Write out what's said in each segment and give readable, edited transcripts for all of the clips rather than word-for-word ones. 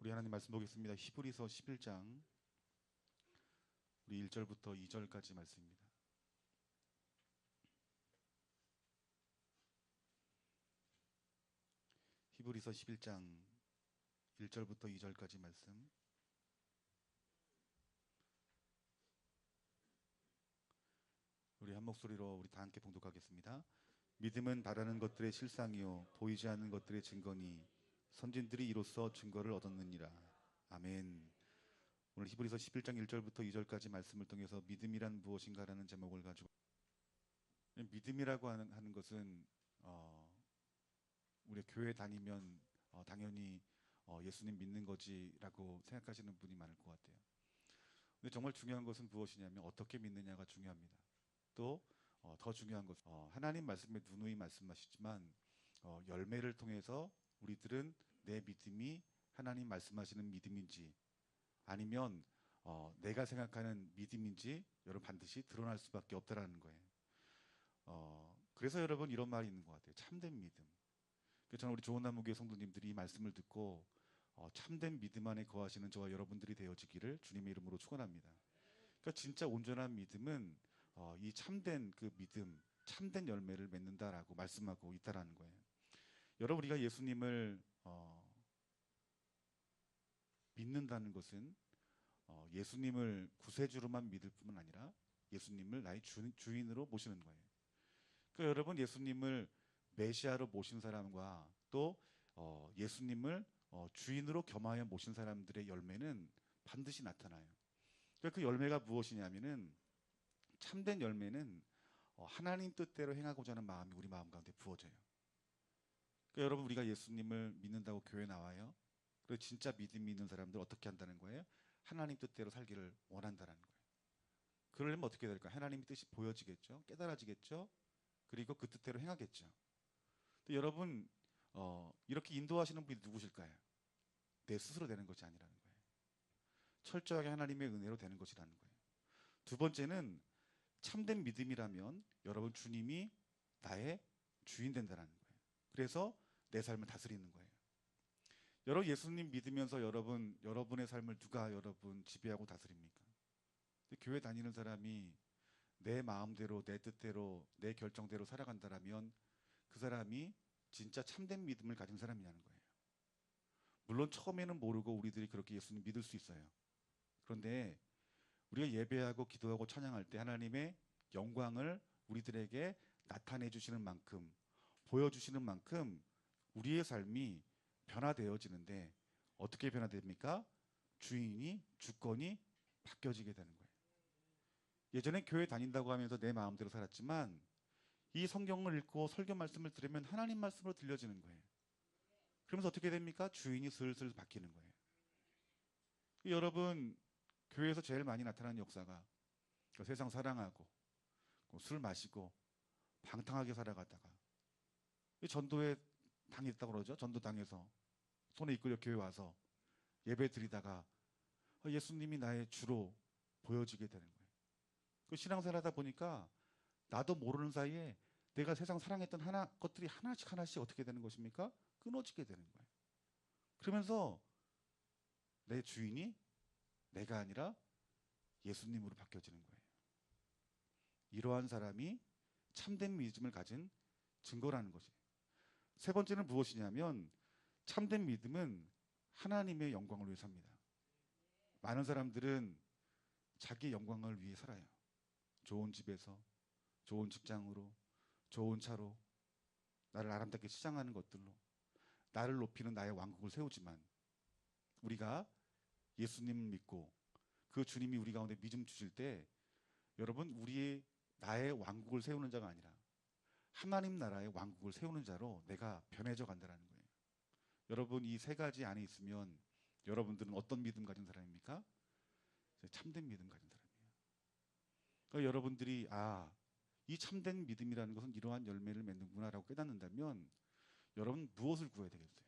우리 하나님 말씀 보겠습니다. 히브리서 11장 우리 1절부터 2절까지 말씀입니다. 히브리서 11장 1절부터 2절까지 말씀. 우리 한 목소리로 우리 다 함께 봉독하겠습니다. 믿음은 바라는 것들의 실상이요 보이지 않는 것들의 증거니 선진들이 이로써 증거를 얻었느니라. 아멘. 오늘 히브리서 11장 1절부터 2절까지 말씀을 통해서 믿음이란 무엇인가라는 제목을 가지고, 믿음이라고 하는 것은 우리 교회 다니면 당연히 예수님 믿는 거지라고 생각하시는 분이 많을 것 같아요. 근데 정말 중요한 것은 무엇이냐면 어떻게 믿느냐가 중요합니다. 또 더 중요한 것은 하나님 말씀에 누누이 말씀하시지만 열매를 통해서 우리들은 내 믿음이 하나님 말씀하시는 믿음인지 아니면 내가 생각하는 믿음인지 여러분 반드시 드러날 수밖에 없다라는 거예요. 그래서 여러분 이런 말이 있는 것 같아요. 참된 믿음. 그래서 저는 우리 좋은나무교회 성도님들이 이 말씀을 듣고 참된 믿음 안에 거하시는 저와 여러분들이 되어지기를 주님의 이름으로 축원합니다. 그러니까 진짜 온전한 믿음은 이 참된 그 믿음, 참된 열매를 맺는다라고 말씀하고 있다라는 거예요. 여러분, 우리가 예수님을 믿는다는 것은 예수님을 구세주로만 믿을 뿐만 아니라 예수님을 나의 주인으로 모시는 거예요. 그러니까 여러분, 예수님을 메시아로 모신 사람과 또 예수님을 주인으로 겸하여 모신 사람들의 열매는 반드시 나타나요. 그러니까 그 열매가 무엇이냐면은 참된 열매는 하나님 뜻대로 행하고자 하는 마음이 우리 마음 가운데 부어져요. 그러니까 여러분, 우리가 예수님을 믿는다고 교회 나와요. 그리고 진짜 믿음이 있는 사람들 어떻게 한다는 거예요? 하나님 뜻대로 살기를 원한다는 거예요. 그러려면 어떻게 될까요? 하나님의 뜻이 보여지겠죠. 깨달아지겠죠. 그리고 그 뜻대로 행하겠죠. 근데 여러분, 이렇게 인도하시는 분이 누구실까요? 내 스스로 되는 것이 아니라는 거예요. 철저하게 하나님의 은혜로 되는 것이라는 거예요. 두 번째는 참된 믿음이라면 여러분 주님이 나의 주인 된다는 거예요. 그래서 내 삶을 다스리는 거예요. 여러분 예수님 믿으면서 여러분의 삶을 누가 여러분 지배하고 다스립니까? 교회 다니는 사람이 내 마음대로 내 뜻대로 내 결정대로 살아간다라면 그 사람이 진짜 참된 믿음을 가진 사람이냐는 거예요. 물론 처음에는 모르고 우리들이 그렇게 예수님 믿을 수 있어요. 그런데 우리가 예배하고 기도하고 찬양할 때 하나님의 영광을 우리들에게 나타내 주시는 만큼, 보여주시는 만큼 우리의 삶이 변화되어지는데 어떻게 변화됩니까? 주권이 바뀌어지게 되는 거예요. 예전에 교회 다닌다고 하면서 내 마음대로 살았지만 이 성경을 읽고 설교 말씀을 들으면 하나님 말씀으로 들려지는 거예요. 그러면서 어떻게 됩니까? 주인이 슬슬 바뀌는 거예요. 여러분, 교회에서 제일 많이 나타나는 역사가 세상 사랑하고 술 마시고 방탕하게 살아가다가 전도에 당했다고 그러죠. 전도당해서 손에 이끌려 교회 와서 예배 드리다가 예수님이 나의 주로 보여지게 되는 거예요. 그 신앙생활 하다 보니까 나도 모르는 사이에 내가 세상 사랑했던 것들이 하나씩 어떻게 되는 것입니까? 끊어지게 되는 거예요. 그러면서 내 주인이 내가 아니라 예수님으로 바뀌어지는 거예요. 이러한 사람이 참된 믿음을 가진 증거라는 것이에요. 세 번째는 무엇이냐면 참된 믿음은 하나님의 영광을 위해 삽니다. 많은 사람들은 자기의 영광을 위해 살아요. 좋은 집에서, 좋은 직장으로, 좋은 차로, 나를 아름답게 치장하는 것들로 나를 높이는 나의 왕국을 세우지만 우리가 예수님을 믿고 그 주님이 우리 가운데 믿음 주실 때 여러분 나의 왕국을 세우는 자가 아니라 하나님 나라의 왕국을 세우는 자로 내가 변해져 간다는 거예요. 여러분 이 세 가지 안에 있으면 여러분들은 어떤 믿음 가진 사람입니까? 참된 믿음 가진 사람이에요. 그러니까 여러분들이 이 참된 믿음이라는 것은 이러한 열매를 맺는구나라고 깨닫는다면 여러분 무엇을 구해야 되겠어요?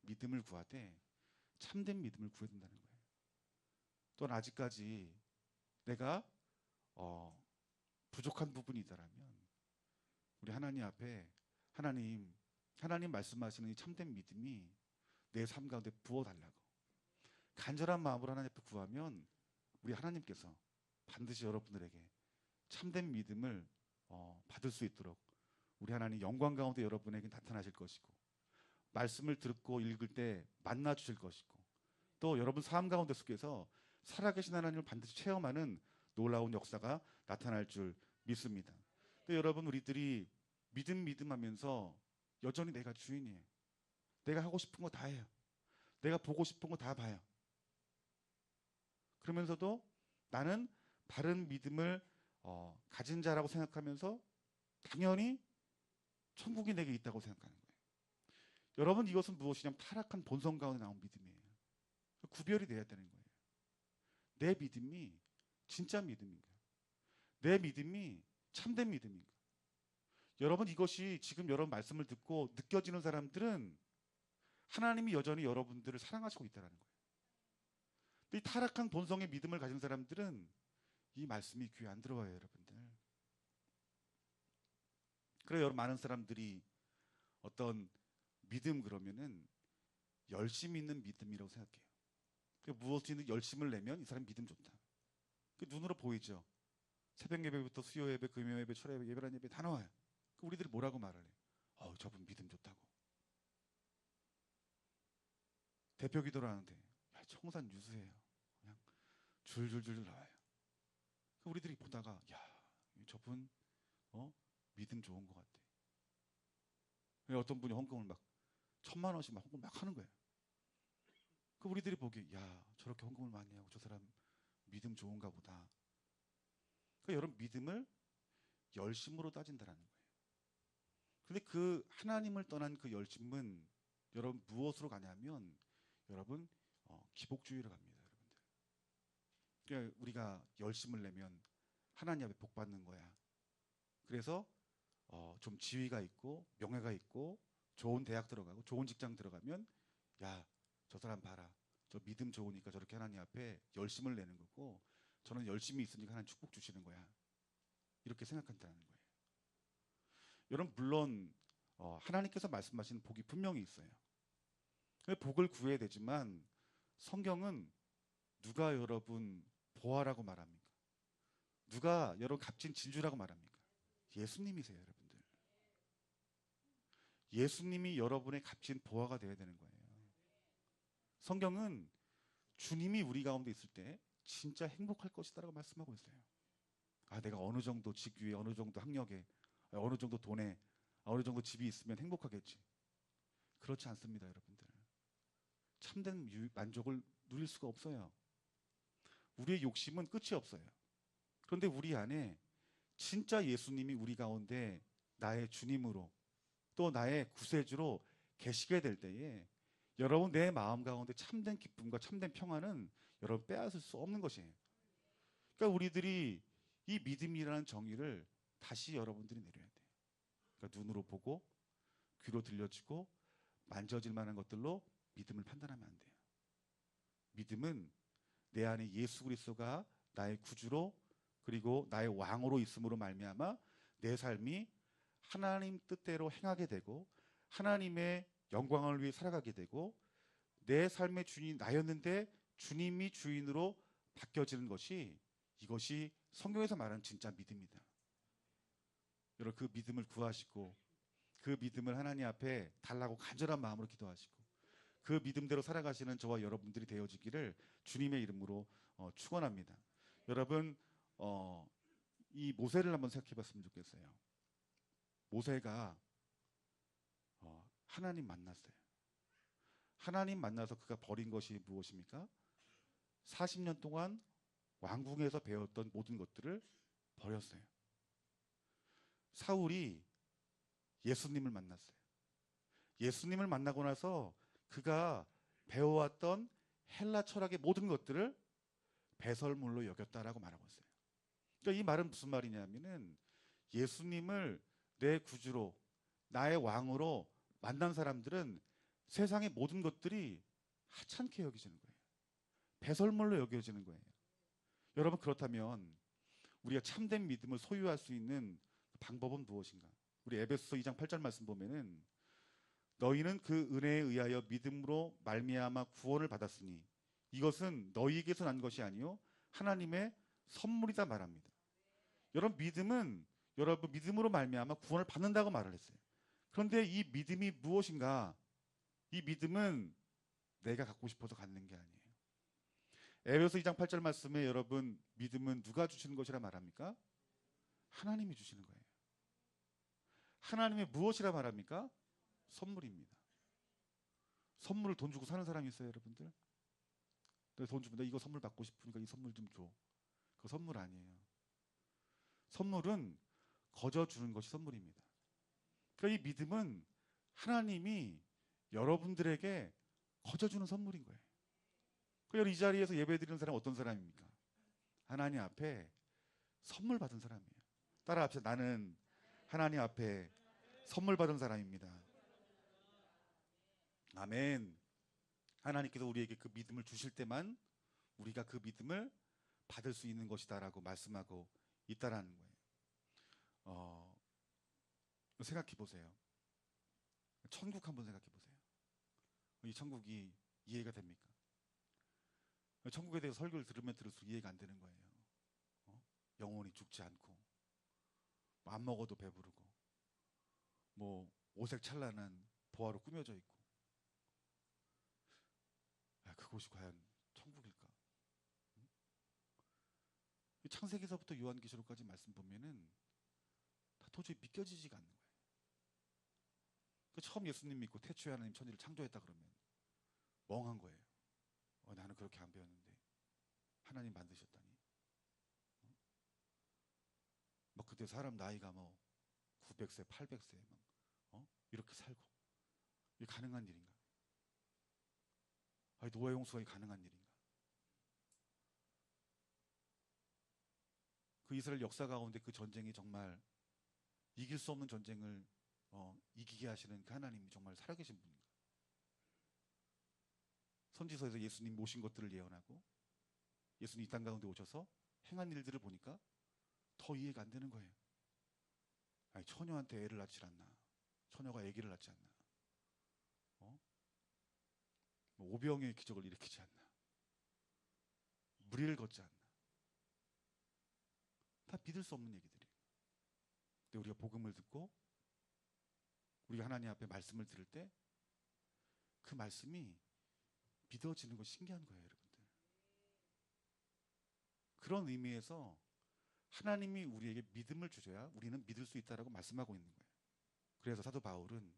믿음을 구하되 참된 믿음을 구해야 된다는 거예요. 또한 아직까지 내가 부족한 부분이 있다라면 우리 하나님 앞에 하나님 말씀하시는 이 참된 믿음이 내 삶 가운데 부어달라고 간절한 마음으로 하나님 앞에 구하면 우리 하나님께서 반드시 여러분들에게 참된 믿음을 받을 수 있도록 우리 하나님 영광 가운데 여러분에게 나타나실 것이고, 말씀을 듣고 읽을 때 만나 주실 것이고, 또 여러분 삶 가운데 속에서 살아계신 하나님을 반드시 체험하는 놀라운 역사가 나타날 줄 믿습니다. 근데 여러분, 우리들이 믿음 하면서 여전히 내가 주인이에요. 내가 하고 싶은 거 다 해요. 내가 보고 싶은 거 다 봐요. 그러면서도 나는 바른 믿음을 가진 자라고 생각하면서 당연히 천국이 내게 있다고 생각하는 거예요. 여러분, 이것은 무엇이냐면 타락한 본성 가운데 나온 믿음이에요. 구별이 돼야 되는 거예요. 내 믿음이 진짜 믿음인가? 내 믿음이 참된 믿음인가? 여러분, 이것이 지금 여러분 말씀을 듣고 느껴지는 사람들은 하나님이 여전히 여러분들을 사랑하시고 있다는 거예요. 근데 이 타락한 본성의 믿음을 가진 사람들은 이 말씀이 귀에 안 들어와요, 여러분들. 그래서 여러분, 많은 사람들이 어떤 믿음 그러면은 열심히 있는 믿음이라고 생각해요. 무엇이든 열심을 내면 이 사람 믿음 좋다. 눈으로 보이죠. 새벽 예배부터 수요 예배, 금요 예배, 철야 예배, 예배란 예배 다 나와요. 우리들이 뭐라고 말을 해요? 저분 믿음 좋다고. 대표 기도를 하는데 청산 유수해요. 그냥 줄줄줄 나와요. 우리들이 보다가 저분 믿음 좋은 것 같아. 어떤 분이 헌금을 막 1,000,000원씩 막 헌금 막 하는 거예요. 우리들이 보기에 저렇게 헌금을 많이 하고 저 사람 믿음 좋은가 보다. 여러분, 믿음을 열심으로 따진다라는 거예요. 근데 그 하나님을 떠난 그 열심은 여러분 무엇으로 가냐면 여러분 기복주의로 갑니다, 여러분들. 그러니까 우리가 열심을 내면 하나님 앞에 복 받는 거야. 그래서 좀 지위가 있고 명예가 있고 좋은 대학 들어가고 좋은 직장 들어가면 저 사람 봐라, 저 믿음 좋으니까 저렇게 하나님 앞에 열심을 내는 거고, 저는 열심히 있으니까 하나님 축복 주시는 거야, 이렇게 생각한다는 거예요. 여러분, 물론 하나님께서 말씀하시는 복이 분명히 있어요. 복을 구해야 되지만 성경은 누가 여러분 보아라고 말합니까? 누가 여러분 값진 진주라고 말합니까? 예수님이세요, 여러분들. 예수님이 여러분의 값진 보아가 되어야 되는 거예요. 성경은 주님이 우리 가운데 있을 때 진짜 행복할 것이다라고 말씀하고 있어요. 내가 어느 정도 직위에, 어느 정도 학력에, 어느 정도 돈에, 어느 정도 집이 있으면 행복하겠지. 그렇지 않습니다, 여러분들. 참된 만족을 누릴 수가 없어요. 우리의 욕심은 끝이 없어요. 그런데 우리 안에 진짜 예수님이 우리 가운데 나의 주님으로 또 나의 구세주로 계시게 될 때에 여러분, 내 마음 가운데 참된 기쁨과 참된 평안은 여러분 빼앗을 수 없는 것이에요. 그러니까 우리들이 이 믿음이라는 정의를 다시 여러분들이 내려야 돼요. 그러니까 눈으로 보고 귀로 들려지고 만져질 만한 것들로 믿음을 판단하면 안 돼요. 믿음은 내 안에 예수 그리스도가 나의 구주로 그리고 나의 왕으로 있음으로 말미암아 내 삶이 하나님 뜻대로 행하게 되고 하나님의 영광을 위해 살아가게 되고 내 삶의 주인이 나였는데 주님이 주인으로 바뀌어지는 것이, 이것이 성경에서 말하는 진짜 믿음이다. 여러분, 그 믿음을 구하시고 그 믿음을 하나님 앞에 달라고 간절한 마음으로 기도하시고 그 믿음대로 살아가시는 저와 여러분들이 되어지기를 주님의 이름으로 축원합니다. 여러분, 이 모세를 한번 생각해 봤으면 좋겠어요. 모세가 하나님 만났어요. 하나님 만나서 그가 버린 것이 무엇입니까? 40년 동안 왕궁에서 배웠던 모든 것들을 버렸어요. 사울이 예수님을 만났어요. 예수님을 만나고 나서 그가 배워왔던 헬라 철학의 모든 것들을 배설물로 여겼다라고 말하고 있어요. 그러니까 이 말은 무슨 말이냐면은 예수님을 내 구주로 나의 왕으로 만난 사람들은 세상의 모든 것들이 하찮게 여겨지는 거예요. 배설물로 여겨지는 거예요. 여러분, 그렇다면 우리가 참된 믿음을 소유할 수 있는 방법은 무엇인가? 우리 에베소서 2장 8절 말씀 보면은 너희는 그 은혜에 의하여 믿음으로 말미암아 구원을 받았으니 이것은 너희에게서 난 것이 아니요 하나님의 선물이다 말합니다. 여러분 믿음은 여러분 믿음으로 말미암아 구원을 받는다고 말을 했어요. 그런데 이 믿음이 무엇인가? 이 믿음은 내가 갖고 싶어서 갖는 게 아니에요. 에베소 2장 8절 말씀에 여러분 믿음은 누가 주시는 것이라 말합니까? 하나님이 주시는 거예요. 하나님의 무엇이라 말합니까? 선물입니다. 선물을 돈 주고 사는 사람이 있어요, 여러분들? 돈 주면 나 이거 선물 받고 싶으니까 이 선물 좀 줘. 그거 선물 아니에요. 선물은 거저 주는 것이 선물입니다. 그러니까 이 믿음은 하나님이 여러분들에게 거저 주는 선물인 거예요. 그러니까 이 자리에서 예배드리는 사람은 어떤 사람입니까? 하나님 앞에 선물 받은 사람이에요. 따라합시다. 나는 하나님 앞에 선물 받은 사람입니다. 아멘. 하나님께서 우리에게 그 믿음을 주실 때만 우리가 그 믿음을 받을 수 있는 것이다라고 말씀하고 있다라는 거예요. 생각해 보세요. 천국 한번 생각해 보세요. 이 천국이 이해가 됩니까? 천국에 대해서 설교를 들으면 들을수록 이해가 안 되는 거예요. 영원히 죽지 않고 안 먹어도 배부르고 뭐 오색 찬란한 보화로 꾸며져 있고 그것이 과연 천국일까? 창세기서부터 요한계시록까지 말씀 보면은 다 도저히 믿겨지지가 않는 거예요. 처음 예수님 믿고 태초에 하나님 천지를 창조했다 그러면 멍한 거예요. 나는 그렇게 안 배웠는데 하나님 만드셨다니. 뭐 그때 사람 나이가 뭐 900세, 800세 막 이렇게 살고 이게 가능한 일인가? 노아 홍수가 가능한 일인가? 그 이스라엘 역사 가운데 그 전쟁이 정말 이길 수 없는 전쟁을 이기게 하시는 그 하나님이 정말 살아계신 분인가? 선지서에서 예수님 모신 것들을 예언하고 예수님 이 땅 가운데 오셔서 행한 일들을 보니까 더 이해가 안 되는 거예요. 처녀한테 애를 낳지 않나? 처녀가 아기를 낳지 않나? 오병이의 기적을 일으키지 않나? 무리를 걷지 않나? 다 믿을 수 없는 얘기들이에요. 근데 우리가 복음을 듣고 우리가 하나님 앞에 말씀을 들을 때 그 말씀이 믿어지는 건 신기한 거예요, 여러분들. 그런 의미에서 하나님이 우리에게 믿음을 주셔야 우리는 믿을 수 있다라고 말씀하고 있는 거예요. 그래서 사도 바울은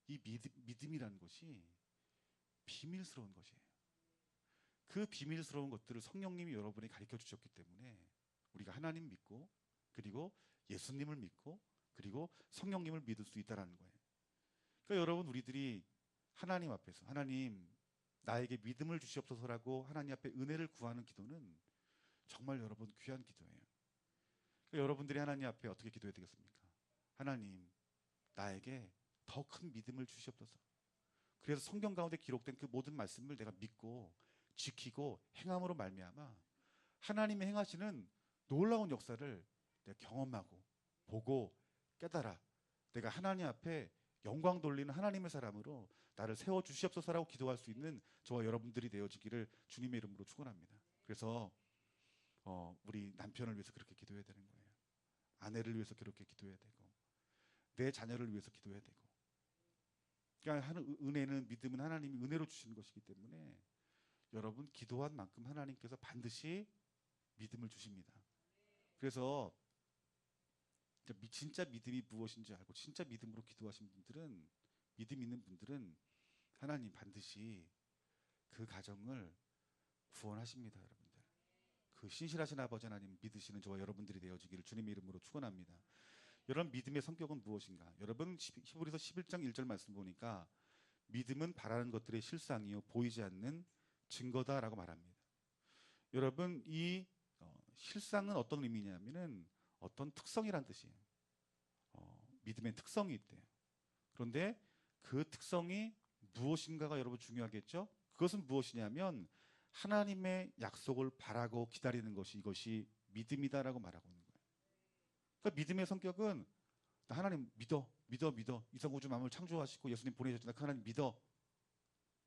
이 믿음이라는 것이 비밀스러운 것이에요. 그 비밀스러운 것들을 성령님이 여러분에게 가르쳐 주셨기 때문에 우리가 하나님 믿고 그리고 예수님을 믿고 그리고 성령님을 믿을 수 있다는 거예요. 그러니까 여러분 우리들이 하나님 앞에서 하나님 나에게 믿음을 주시옵소서라고 하나님 앞에 은혜를 구하는 기도는 정말 여러분 귀한 기도예요. 그러니까 여러분들이 하나님 앞에 어떻게 기도해야 되겠습니까? 하나님 나에게 더 큰 믿음을 주시옵소서. 그래서 성경 가운데 기록된 그 모든 말씀을 내가 믿고 지키고 행함으로 말미암아 하나님이 행하시는 놀라운 역사를 내가 경험하고 보고 깨달아 내가 하나님 앞에 영광 돌리는 하나님의 사람으로 나를 세워주시옵소서라고 기도할 수 있는 저와 여러분들이 되어지기를 주님의 이름으로 축원합니다. 그래서 우리 남편을 위해서 그렇게 기도해야 되는 거예요. 아내를 위해서 그렇게 기도해야 되고 내 자녀를 위해서 기도해야 되고 그러니까 은혜는 믿음은 하나님이 은혜로 주시는 것이기 때문에 여러분 기도한 만큼 하나님께서 반드시 믿음을 주십니다. 그래서 진짜 믿음이 무엇인지 알고 진짜 믿음으로 기도하신 분들은 믿음 있는 분들은 하나님 반드시 그 가정을 구원하십니다. 여러분들 그 신실하신 아버지 하나님 믿으시는 저와 여러분들이 되어지기를 주님의 이름으로 축원합니다. 여러분 믿음의 성격은 무엇인가? 여러분 히브리서 11장 1절 말씀 보니까 믿음은 바라는 것들의 실상이요 보이지 않는 증거다라고 말합니다. 여러분 이 실상은 어떤 의미냐면은 어떤 특성이란 뜻이에요. 믿음의 특성이 있대요. 그런데 그 특성이 무엇인가가 여러분 중요하겠죠? 그것은 무엇이냐면 하나님의 약속을 바라고 기다리는 것이 이것이 믿음이다라고 말하고 있는 거예요. 그러니까 믿음의 성격은 나 하나님 믿어 이상 우주 만물 창조하시고 예수님 보내셨잖아. 그 하나님 믿어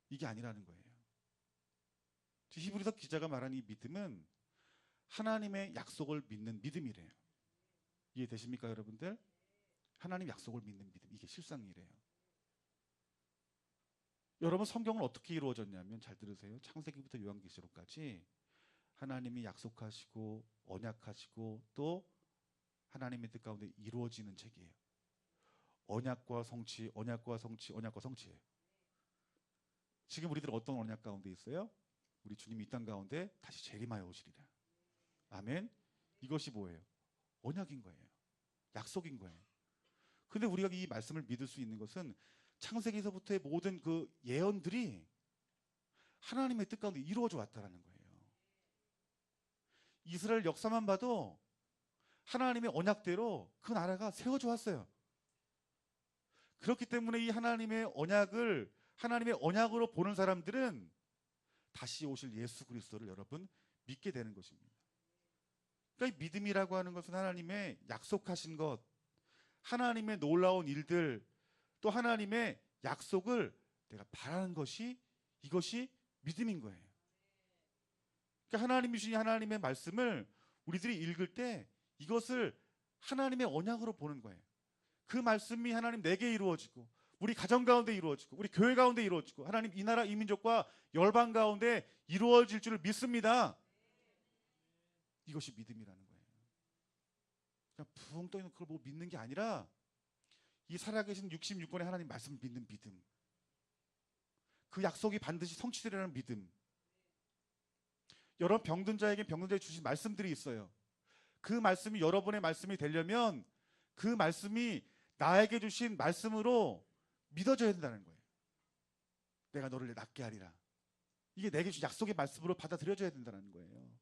이게 아니라는 거예요. 히브리서 기자가 말한 이 믿음은 하나님의 약속을 믿는 믿음이래요. 이해되십니까, 여러분들? 하나님 약속을 믿는 믿음, 이게 실상이래요. 여러분, 성경은 어떻게 이루어졌냐면, 잘 들으세요. 창세기부터 요한계시록까지 하나님이 약속하시고 언약하시고 또 하나님의 뜻 가운데 이루어지는 책이에요. 언약과 성취, 언약과 성취, 언약과 성취예요. 지금 우리들 어떤 언약 가운데 있어요? 우리 주님이 이 땅 가운데 다시 재림하여 오시리라. 아멘. 이것이 뭐예요? 언약인 거예요. 약속인 거예요. 근데 우리가 이 말씀을 믿을 수 있는 것은 창세기에서부터의 모든 그 예언들이 하나님의 뜻 가운데 이루어져 왔다라는 거예요. 이스라엘 역사만 봐도 하나님의 언약대로 그 나라가 세워져 왔어요. 그렇기 때문에 이 하나님의 언약을 하나님의 언약으로 보는 사람들은 다시 오실 예수 그리스도를 여러분 믿게 되는 것입니다. 그러니까 이 믿음이라고 하는 것은 하나님의 약속하신 것, 하나님의 놀라운 일들, 또 하나님의 약속을 내가 바라는 것이, 이것이 믿음인 거예요. 그러니까 하나님이 주신 하나님의 말씀을 우리들이 읽을 때 이것을 하나님의 언약으로 보는 거예요. 그 말씀이 하나님 내게 이루어지고 우리 가정 가운데 이루어지고 우리 교회 가운데 이루어지고 하나님 이 나라 이 민족과 열방 가운데 이루어질 줄을 믿습니다. 이것이 믿음이라는 거예요. 그냥 붕 떠있는 그걸 보고 믿는 게 아니라 이 살아계신 66권의 하나님 말씀을 믿는 믿음, 그 약속이 반드시 성취되리라는 믿음. 여러 병든 자에게 병든 자에 주신 말씀들이 있어요. 그 말씀이 여러분의 말씀이 되려면 그 말씀이 나에게 주신 말씀으로 믿어져야 된다는 거예요. 내가 너를 낫게 하리라. 이게 내게 주신 약속의 말씀으로 받아들여져야 된다는 거예요.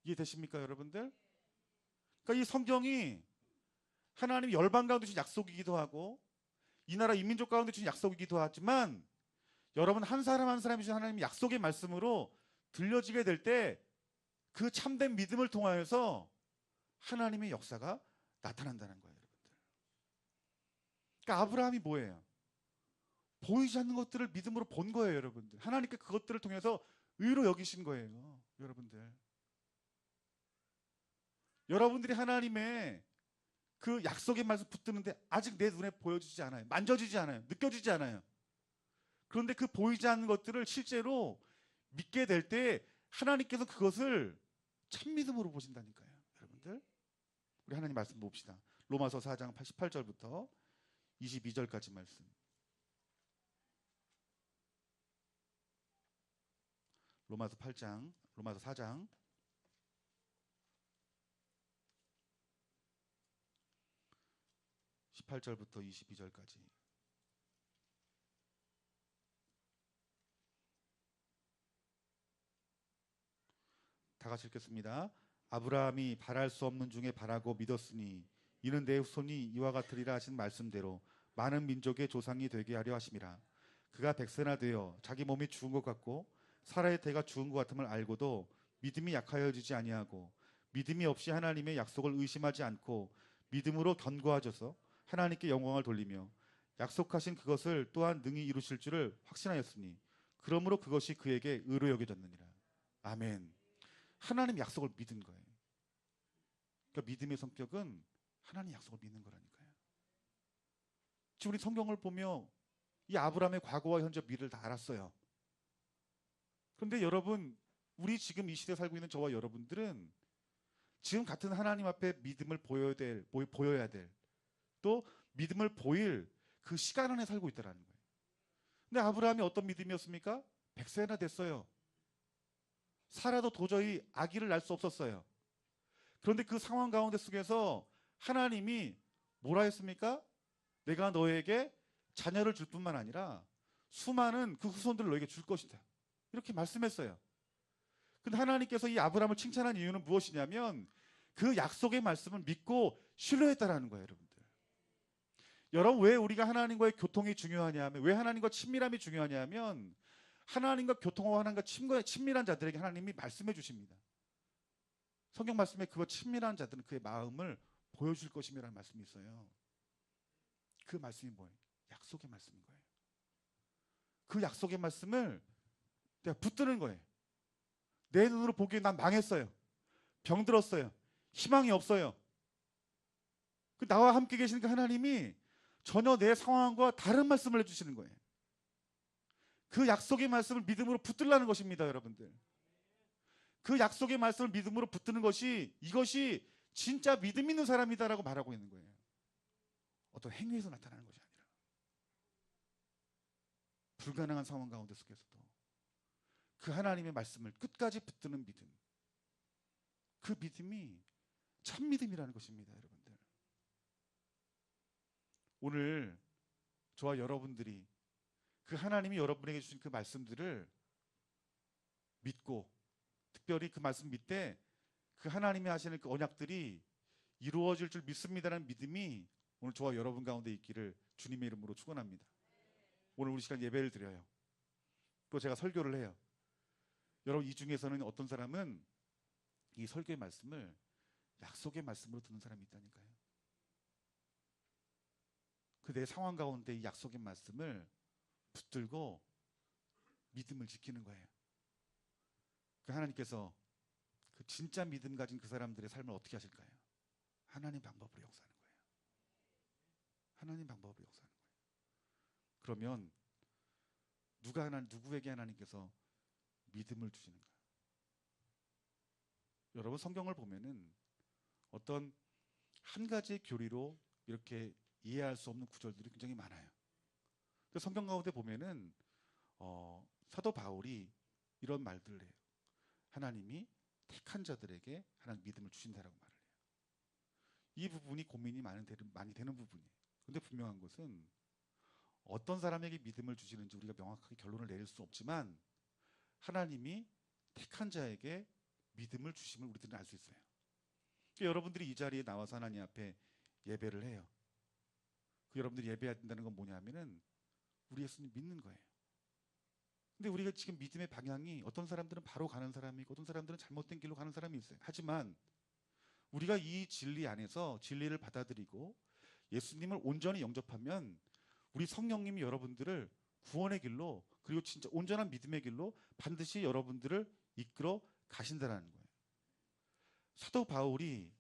이해되십니까, 여러분들? 그러니까 이 성경이 하나님 열방 가운데 주신 약속이기도 하고 이 나라 이민족 가운데 주신 약속이기도 하지만 여러분 한 사람 한 사람이 주신 하나님의 약속의 말씀으로 들려지게 될 때 그 참된 믿음을 통하여서 하나님의 역사가 나타난다는 거예요, 여러분들. 그러니까 아브라함이 뭐예요? 보이지 않는 것들을 믿음으로 본 거예요, 여러분들. 하나님께 그것들을 통해서 의로 여기신 거예요, 여러분들. 여러분들이 하나님의 그 약속의 말씀 붙드는데 아직 내 눈에 보여지지 않아요. 만져지지 않아요. 느껴지지 않아요. 그런데 그 보이지 않는 것들을 실제로 믿게 될 때 하나님께서 그것을 참믿음으로 보신다니까요, 여러분들. 우리 하나님 말씀 봅시다. 로마서 4장 88절부터 22절까지 말씀. 로마서 4장 18절부터 22절까지. 다 같이 읽겠습니다. 아브라함이 바랄 수 없는 중에 바라고 믿었으니 이는 내 후손이 이와 같으리라 하신 말씀대로 많은 민족의 조상이 되게 하려 하심이라. 그가 100세나 되어 자기 몸이 죽은 것 같고 사라의 태가 죽은 것 같음을 알고도 믿음이 약하여지지 아니하고 믿음이 없이 하나님의 약속을 의심하지 않고 믿음으로 견고하셔서 하나님께 영광을 돌리며 약속하신 그것을 또한 능히 이루실 줄을 확신하였으니 그러므로 그것이 그에게 의로 여겨졌느니라. 아멘. 하나님 약속을 믿은 거예요. 그러니까 믿음의 성격은 하나님 약속을 믿는 거라니까요. 지금 우리 성경을 보며 이 아브라함의 과거와 현재 미래를 다 알았어요. 그런데 여러분, 우리 지금 이 시대에 살고 있는 저와 여러분들은 지금 같은 하나님 앞에 믿음을 보여야 될, 또 믿음을 보일 그 시간 안에 살고 있다는 거예요. 근데 아브라함이 어떤 믿음이었습니까? 100세나 됐어요. 사라도 도저히 아기를 낳을 수 없었어요. 그런데 그 상황 가운데 속에서 하나님이 뭐라 했습니까? 내가 너에게 자녀를 줄 뿐만 아니라 수많은 그 후손들을 너에게 줄 것이다. 이렇게 말씀했어요. 근데 하나님께서 이 아브라함을 칭찬한 이유는 무엇이냐면 그 약속의 말씀을 믿고 신뢰했다라는 거예요, 여러분들. 여러분, 왜 우리가 하나님과의 교통이 중요하냐면, 왜 하나님과 친밀함이 중요하냐면 하나님과 교통하고 하나님과 친밀한 자들에게 하나님이 말씀해 주십니다. 성경 말씀에 그와 친밀한 자들은 그의 마음을 보여줄 것임이라는 말씀이 있어요. 그 말씀이 뭐예요? 약속의 말씀인 거예요. 그 약속의 말씀을 내가 붙드는 거예요. 내 눈으로 보기에 난 망했어요. 병들었어요. 희망이 없어요. 그 나와 함께 계시는 그 하나님이 전혀 내 상황과 다른 말씀을 해주시는 거예요. 그 약속의 말씀을 믿음으로 붙들라는 것입니다, 여러분들. 그 약속의 말씀을 믿음으로 붙드는 것이, 이것이 진짜 믿음 있는 사람이다라고 말하고 있는 거예요. 어떤 행위에서 나타나는 것이 아니라 불가능한 상황 가운데 속에서도 그 하나님의 말씀을 끝까지 붙드는 믿음, 그 믿음이 참 믿음이라는 것입니다, 여러분들. 오늘 저와 여러분들이 그 하나님이 여러분에게 주신 그 말씀들을 믿고, 특별히 그 말씀 밑에 그 하나님이 하시는 그 언약들이 이루어질 줄 믿습니다라는 믿음이 오늘 저와 여러분 가운데 있기를 주님의 이름으로 축원합니다. 오늘 우리 시간 예배를 드려요. 또 제가 설교를 해요. 여러분, 이 중에서는 어떤 사람은 이 설교의 말씀을 약속의 말씀으로 듣는 사람이 있다니까요. 그 내 상황 가운데 이 약속의 말씀을 붙들고 믿음을 지키는 거예요. 그 하나님께서 그 진짜 믿음 가진 그 사람들의 삶을 어떻게 하실까요? 하나님 방법으로 역사하는 거예요. 하나님 방법으로 역사하는 거예요. 그러면 누구에게 하나님께서 믿음을 주시는가? 여러분, 성경을 보면은 어떤 한 가지 교리로 이렇게 이해할 수 없는 구절들이 굉장히 많아요. 근데 성경 가운데 보면은 사도 바울이 이런 말들을 해요. 하나님이 택한 자들에게 하나님 믿음을 주신다라고 말을 해요. 이 부분이 고민이 많이 되는 부분이에요. 근데 분명한 것은 어떤 사람에게 믿음을 주시는지 우리가 명확하게 결론을 내릴 수 없지만 하나님이 택한 자에게 믿음을 주심을 우리들은 알 수 있어요. 그러니까 여러분들이 이 자리에 나와서 하나님 앞에 예배를 해요. 그 여러분들이 예배해야 된다는 건 뭐냐면은 우리 예수님 믿는 거예요. 근데 우리가 지금 믿음의 방향이 어떤 사람들은 바로 가는 사람이 있고 어떤 사람들은 잘못된 길로 가는 사람이 있어요. 하지만 우리가 이 진리 안에서 진리를 받아들이고 예수님을 온전히 영접하면 우리 성령님이 여러분들을 구원의 길로, 그리고 진짜 온전한 믿음의 길로 반드시 여러분들을 이끌어 가신다라는 거예요. 사도 바울이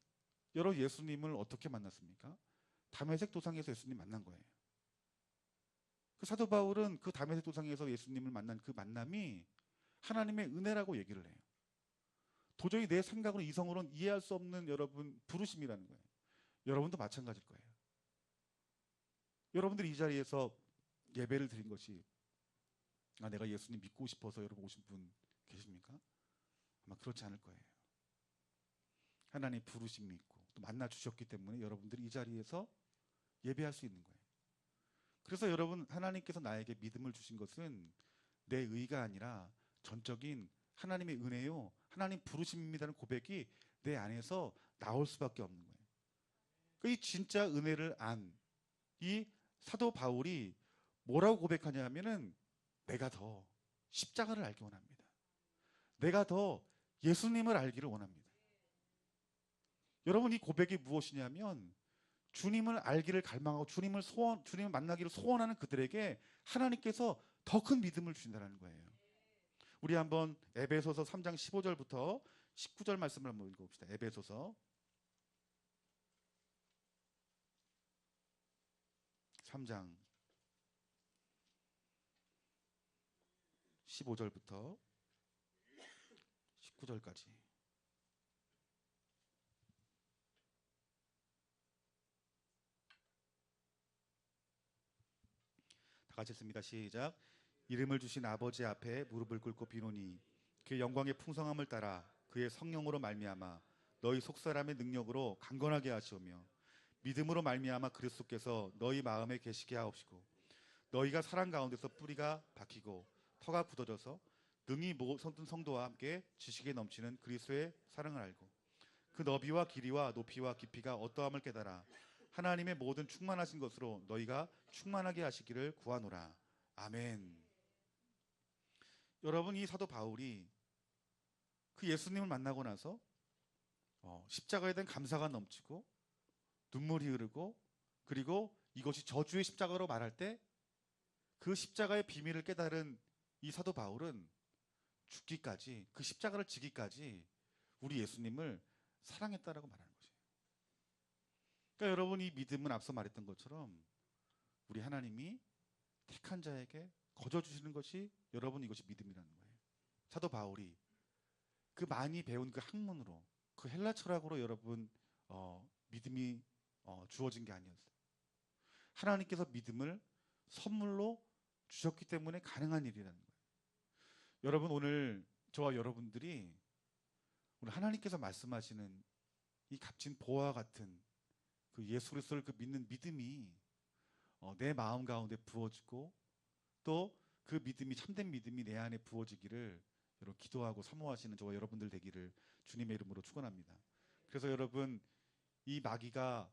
여러 예수님을 어떻게 만났습니까? 다메섹 도상에서 예수님 만난 거예요. 그 사도 바울은 그 다메섹 도상에서 예수님을 만난 그 만남이 하나님의 은혜라고 얘기를 해요. 도저히 내 생각으로 이성으로는 이해할 수 없는 여러분 부르심이라는 거예요. 여러분도 마찬가지일 거예요. 여러분들이 이 자리에서 예배를 드린 것이 내가 예수님 믿고 싶어서 여러분 오신 분 계십니까? 아마 그렇지 않을 거예요. 하나님의 부르심이 있고 또 만나 주셨기 때문에 여러분들이 이 자리에서 예배할 수 있는 거예요. 그래서 여러분, 하나님께서 나에게 믿음을 주신 것은 내 의가 아니라 전적인 하나님의 은혜요, 하나님 부르심입니다는 고백이 내 안에서 나올 수밖에 없는 거예요. 이 진짜 은혜를 안 이 사도 바울이 뭐라고 고백하냐면은 내가 더 십자가를 알기 원합니다. 내가 더 예수님을 알기를 원합니다. 여러분, 이 고백이 무엇이냐면 주님을 알기를 갈망하고 주님을 만나기를 소원하는 그들에게 하나님께서 더 큰 믿음을 주신다는 거예요. 우리 한번 에베소서 3장 15절부터 19절 말씀을 한번 읽어봅시다. 에베소서 3장 15절부터 19절까지. 다 같이 읽습니다. 시작. 이름을 주신 아버지 앞에 무릎을 꿇고 비노니 그의 영광의 풍성함을 따라 그의 성령으로 말미암아 너희 속사람의 능력으로 강건하게 하시오며 믿음으로 말미암아 그리스도께서 너희 마음에 계시게 하옵시고 너희가 사랑 가운데서 뿌리가 박히고 터가 굳어져서 능히 모든 성도와 함께 지식에 넘치는 그리스도의 사랑을 알고 그 너비와 길이와 높이와 깊이가 어떠함을 깨달아 하나님의 모든 충만하신 것으로 너희가 충만하게 하시기를 구하노라. 아멘. 여러분, 이 사도 바울이 그 예수님을 만나고 나서 십자가에 대한 감사가 넘치고 눈물이 흐르고, 그리고 이것이 저주의 십자가로 말할 때 그 십자가의 비밀을 깨달은 이 사도 바울은 죽기까지, 그 십자가를 지기까지 우리 예수님을 사랑했다라고 말하는 거죠. 그러니까 여러분, 이 믿음은 앞서 말했던 것처럼 우리 하나님이 택한 자에게 거저 주시는 것이, 여러분, 이것이 믿음이라는 거예요. 사도 바울이 그 많이 배운 그 학문으로, 그 헬라 철학으로 여러분 믿음이 주어진 게 아니었어요. 하나님께서 믿음을 선물로 주셨기 때문에 가능한 일이라는 거예요. 여러분, 오늘 저와 여러분들이 오늘 하나님께서 말씀하시는 이 값진 보화와 같은 그 예수 그리스도를 그 믿는 믿음이 내 마음 가운데 부어지고, 또 그 믿음이 참된 믿음이 내 안에 부어지기를 여러분 기도하고 사모하시는 저와 여러분들 되기를 주님의 이름으로 축원합니다. 그래서 여러분, 이 마귀가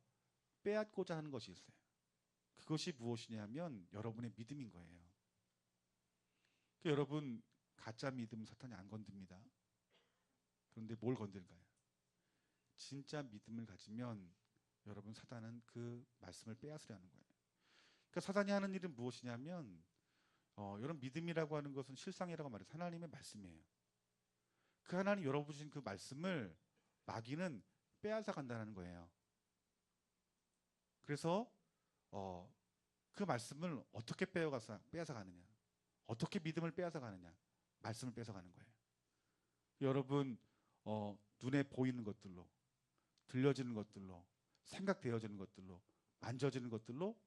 빼앗고자 하는 것이 있어요. 그것이 무엇이냐면 여러분의 믿음인 거예요. 여러분, 가짜 믿음 사탄이 안 건듭니다. 그런데 뭘 건들까요? 진짜 믿음을 가지면 여러분, 사탄은 그 말씀을 빼앗으려 하는 거예요. 그러니까 사탄이 하는 일은 무엇이냐면 여러분, 믿음이라고 하는 것은 실상이라고 말해서 하나님의 말씀이에요. 그 하나님 여러분 주신 그 말씀을 마귀는 빼앗아 간다는 거예요. 그래서 그 말씀을 어떻게 빼앗아 가느냐, 어떻게 믿음을 빼앗아 가느냐, 말씀을 빼앗아 가는 거예요. 여러분, 눈에 보이는 것들로, 들려지는 것들로, 생각되어지는 것들로, 만져지는 것들로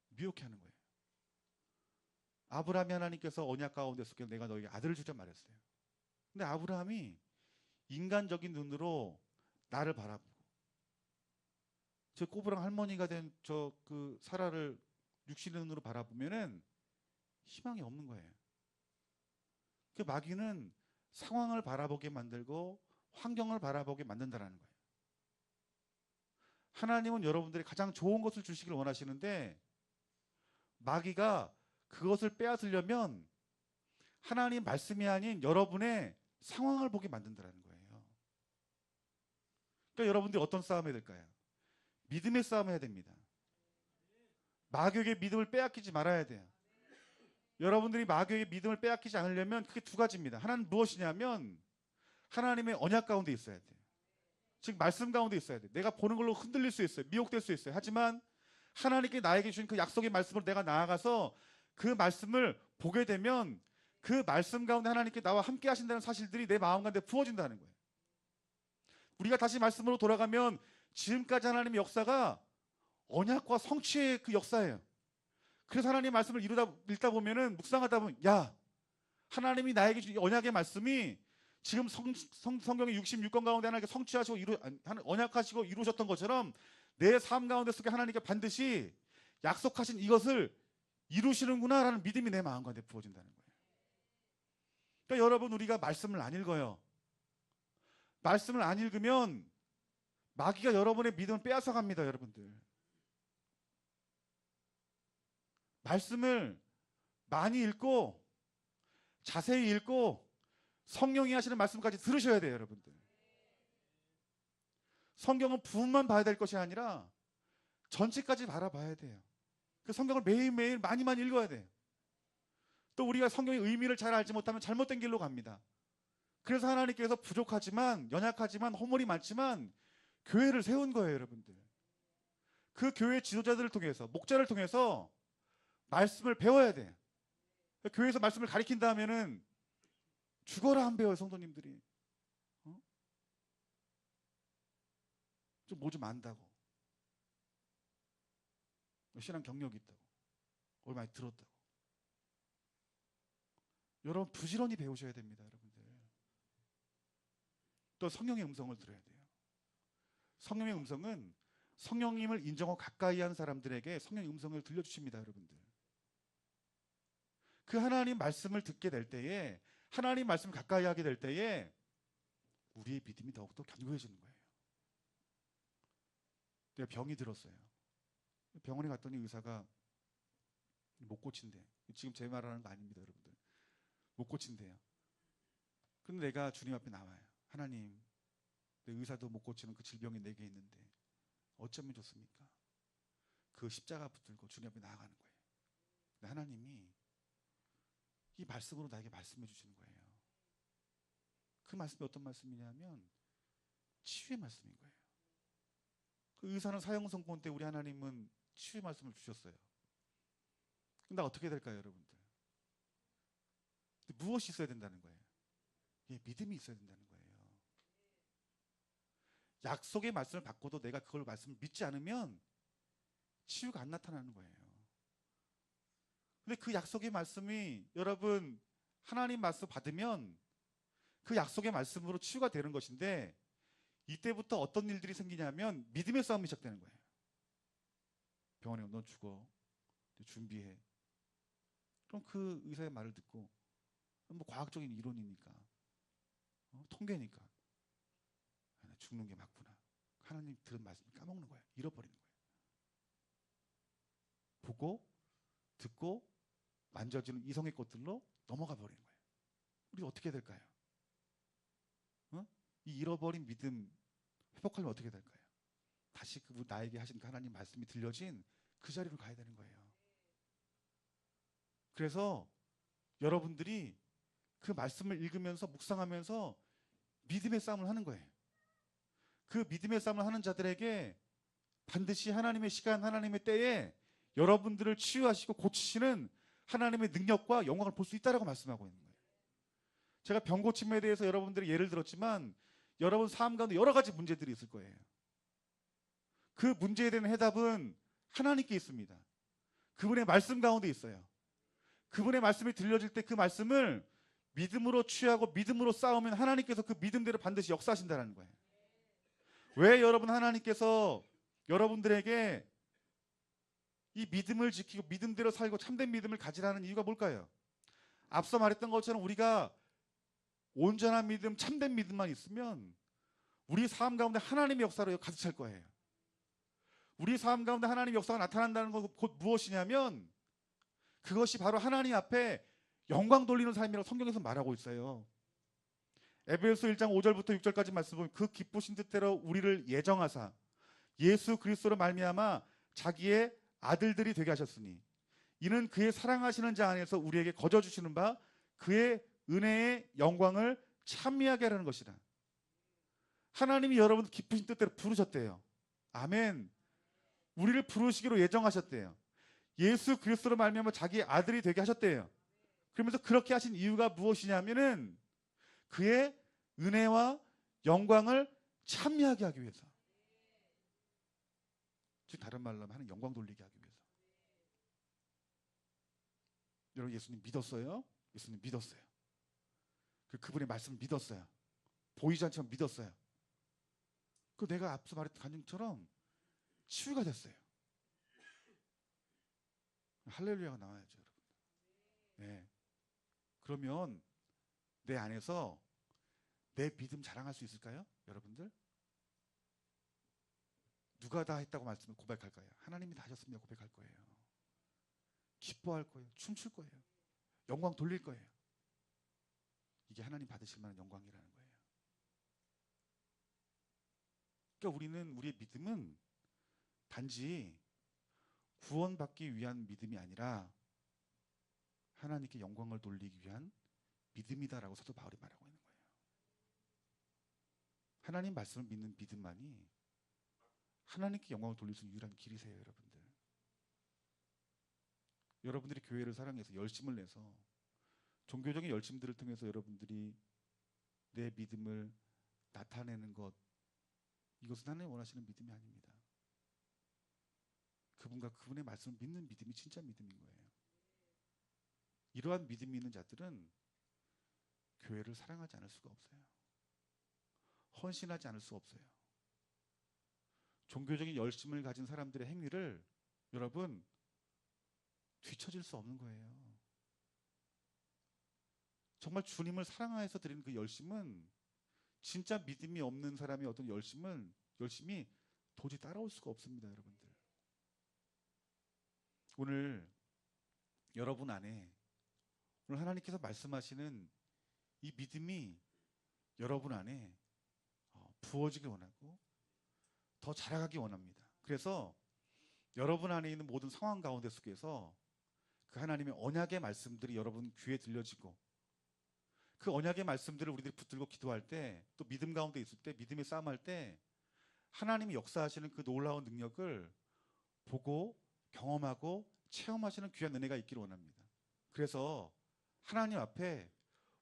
미혹해 하는 거예요. 아브라함이 하나님께서 언약 가운데 속에 내가 너에게 아들을 주자 말했어요. 근데 아브라함이 인간적인 눈으로 나를 바라보고, 저 꼬부랑 할머니가 된 저 그 사라를 육신의 눈으로 바라보면은 희망이 없는 거예요. 그 마귀는 상황을 바라보게 만들고 환경을 바라보게 만든다라는 거예요. 하나님은 여러분들이 가장 좋은 것을 주시길 원하시는데, 마귀가 그것을 빼앗으려면 하나님 말씀이 아닌 여러분의 상황을 보게 만든다는 거예요. 그러니까 여러분들이 어떤 싸움 해야 될까요? 믿음의 싸움 해야 됩니다. 마귀에게 믿음을 빼앗기지 말아야 돼요. 여러분들이 마귀에게 믿음을 빼앗기지 않으려면 그게 두 가지입니다. 하나는 무엇이냐면 하나님의 언약 가운데 있어야 돼요. 즉 말씀 가운데 있어야 돼요. 내가 보는 걸로 흔들릴 수 있어요. 미혹될 수 있어요. 하지만 하나님께 나에게 주신 그 약속의 말씀으로 내가 나아가서 그 말씀을 보게 되면 그 말씀 가운데 하나님께 나와 함께 하신다는 사실들이 내 마음 가운데 부어진다는 거예요. 우리가 다시 말씀으로 돌아가면 지금까지 하나님의 역사가 언약과 성취의 그 역사예요. 그래서 하나님 말씀을 읽다 보면은, 묵상하다 보면, 야, 하나님이 나에게 주신 언약의 말씀이 지금 성경의 66권 가운데 하나님께 성취하시고 언약하시고 이루셨던 것처럼 내 삶 가운데 속에 하나님께 반드시 약속하신 이것을 이루시는구나 라는 믿음이 내 마음 가운데 부어진다는 거예요. 그러니까 여러분, 우리가 말씀을 안 읽어요. 말씀을 안 읽으면 마귀가 여러분의 믿음을 빼앗아 갑니다. 여러분들, 말씀을 많이 읽고 자세히 읽고 성령이 하시는 말씀까지 들으셔야 돼요. 여러분들, 성경은 부분만 봐야 될 것이 아니라 전체까지 바라봐야 돼요. 그 성경을 매일매일 많이 읽어야 돼요. 또 우리가 성경의 의미를 잘 알지 못하면 잘못된 길로 갑니다. 그래서 하나님께서 부족하지만, 연약하지만, 허물이 많지만 교회를 세운 거예요. 여러분들, 그 교회 지도자들을 통해서, 목자를 통해서 말씀을 배워야 돼요. 교회에서 말씀을 가르친다 하면은 죽어라 안 배워요. 성도님들이 좀 뭐 좀 안다고, 신앙 경력이 있다고, 얼마 많이 들었다고. 여러분, 부지런히 배우셔야 됩니다. 여러분들, 또 성령의 음성을 들어야 돼요. 성령의 음성은 성령님을 인정하고 가까이 한 사람들에게 성령의 음성을 들려주십니다. 여러분들, 그 하나님 말씀을 듣게 될 때에, 하나님 말씀을 가까이 하게 될 때에 우리의 믿음이 더욱더 견고해지는 거예요. 내가 병이 들었어요. 병원에 갔더니 의사가 못 고친대. 지금 제 말하는 거 아닙니다. 여러분들, 못 고친대요. 근데 내가 주님 앞에 나와요. 하나님, 내 의사도 못 고치는 그 질병이 내게 있는데 어쩌면 좋습니까? 그 십자가 붙들고 주님 앞에 나아가는 거예요. 근데 하나님이 이 말씀으로 나에게 말씀해 주시는 거예요. 그 말씀이 어떤 말씀이냐면 치유의 말씀인 거예요. 그 의사는 사형선고 때 우리 하나님은 치유의 말씀을 주셨어요. 근데 어떻게 될까요, 여러분들? 무엇이 있어야 된다는 거예요? 예, 믿음이 있어야 된다는 거예요. 약속의 말씀을 받고도 내가 그걸 말씀을 믿지 않으면 치유가 안 나타나는 거예요. 근데 그 약속의 말씀이 여러분 하나님 말씀 받으면 그 약속의 말씀으로 치유가 되는 것인데, 이때부터 어떤 일들이 생기냐면 믿음의 싸움이 시작되는 거예요. 병원에 너 죽어, 준비해. 그럼 그 의사의 말을 듣고, 뭐 과학적인 이론이니까, 통계니까, 나 죽는 게 맞구나. 하나님 들은 말씀을 까먹는 거예요. 잃어버리는 거예요. 보고 듣고 만져지는 이성의 것들로 넘어가 버리는 거예요. 우리 어떻게 해야 될까요? 이 잃어버린 믿음 회복하려면 어떻게 될까요? 다시 그 나에게 하신 그 하나님 말씀이 들려진 그 자리로 가야 되는 거예요. 그래서 여러분들이 그 말씀을 읽으면서 묵상하면서 믿음의 싸움을 하는 거예요. 그 믿음의 싸움을 하는 자들에게 반드시 하나님의 시간, 하나님의 때에 여러분들을 치유하시고 고치시는 하나님의 능력과 영광을 볼 수 있다라고 말씀하고 있는 거예요. 제가 병 고침에 대해서 여러분들이 예를 들었지만 여러분 삶 가운데 여러 가지 문제들이 있을 거예요. 그 문제에 대한 해답은 하나님께 있습니다. 그분의 말씀 가운데 있어요. 그분의 말씀이 들려질 때 그 말씀을 믿음으로 취하고 믿음으로 싸우면 하나님께서 그 믿음대로 반드시 역사하신다는 거예요. 왜 여러분 하나님께서 여러분들에게 이 믿음을 지키고 믿음대로 살고 참된 믿음을 가지라는 이유가 뭘까요? 앞서 말했던 것처럼 우리가 온전한 믿음, 참된 믿음만 있으면 우리 삶 가운데 하나님의 역사로 가득 찰 거예요. 우리 삶 가운데 하나님의 역사가 나타난다는 것 곧 무엇이냐면 그것이 바로 하나님 앞에 영광 돌리는 삶이라고 성경에서 말하고 있어요. 에베소 1장 5절부터 6절까지 말씀 보면 그 기쁘신 뜻대로 우리를 예정하사 예수 그리스도로 말미암아 자기의 아들들이 되게 하셨으니 이는 그의 사랑하시는 자 안에서 우리에게 거저 주시는 바 그의 은혜의 영광을 찬미하게 하라는 것이라. 하나님이 여러분 기쁘신 뜻대로 부르셨대요. 아멘. 우리를 부르시기로 예정하셨대요. 예수 그리스도로 말미암아 자기 아들이 되게 하셨대요. 그러면서 그렇게 하신 이유가 무엇이냐면은 그의 은혜와 영광을 찬미하게 하기 위해서. 즉 다른 말로 하면 하는 영광 돌리게 하기 위해서. 여러분 예수님 믿었어요? 예수님 믿었어요. 그분의 말씀을 믿었어요. 보이지 않지만 믿었어요. 그 내가 앞서 말했던 간증처럼 치유가 됐어요. 할렐루야가 나와야죠, 여러분. 네. 그러면 내 안에서 내 믿음 자랑할 수 있을까요, 여러분들? 누가 다 했다고 말씀을 고백할까요? 하나님이 다 하셨습니다 고백할 거예요. 기뻐할 거예요. 춤출 거예요. 영광 돌릴 거예요. 이게 하나님 받으실 만한 영광이라는 거예요. 그러니까 우리의 믿음은 단지 구원받기 위한 믿음이 아니라 하나님께 영광을 돌리기 위한 믿음이다라고 사도 바울이 말하고 있는 거예요. 하나님 말씀을 믿는 믿음만이 하나님께 영광을 돌릴 수 있는 유일한 길이세요, 여러분들. 여러분들이 교회를 사랑해서 열심을 내서 종교적인 열심들을 통해서 여러분들이 내 믿음을 나타내는 것, 이것은 하나님 원하시는 믿음이 아닙니다. 그분과 그분의 말씀을 믿는 믿음이 진짜 믿음인 거예요. 이러한 믿음이 있는 자들은 교회를 사랑하지 않을 수가 없어요. 헌신하지 않을 수 없어요. 종교적인 열심을 가진 사람들의 행위를 여러분 뒤처질 수 없는 거예요. 정말 주님을 사랑하여서 드리는 그 열심은 진짜 믿음이 없는 사람의 어떤 열심이 도저히 따라올 수가 없습니다, 여러분들. 오늘 여러분 안에 오늘 하나님께서 말씀하시는 이 믿음이 여러분 안에 부어지기 원하고 더 자라가기 원합니다. 그래서 여러분 안에 있는 모든 상황 가운데 속에서 그 하나님의 언약의 말씀들이 여러분 귀에 들려지고 그 언약의 말씀들을 우리들이 붙들고 기도할 때, 또 믿음 가운데 있을 때, 믿음의 싸움할 때 하나님이 역사하시는 그 놀라운 능력을 보고 경험하고 체험하시는 귀한 은혜가 있기를 원합니다. 그래서 하나님 앞에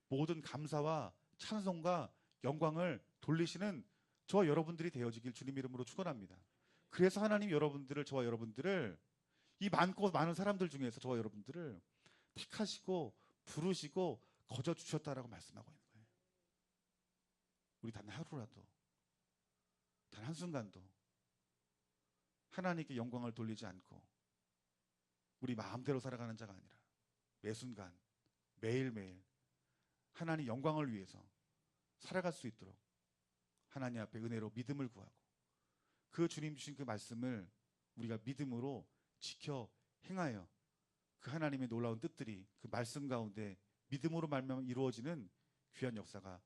모든 감사와 찬송과 영광을 돌리시는 저와 여러분들이 되어지길 주님 이름으로 축원합니다. 그래서 하나님 저와 여러분들을 이 많고 많은 사람들 중에서 저와 여러분들을 택하시고 부르시고 거저 주셨다라고 말씀하고 있는 거예요. 우리 단 하루라도, 단 한순간도 하나님께 영광을 돌리지 않고 우리 마음대로 살아가는 자가 아니라 매 순간 매일매일 하나님 영광을 위해서 살아갈 수 있도록 하나님 앞에 은혜로 믿음을 구하고 그 주님 주신 그 말씀을 우리가 믿음으로 지켜 행하여 그 하나님의 놀라운 뜻들이 그 말씀 가운데 믿음으로 말미암아 이루어지는 귀한 역사가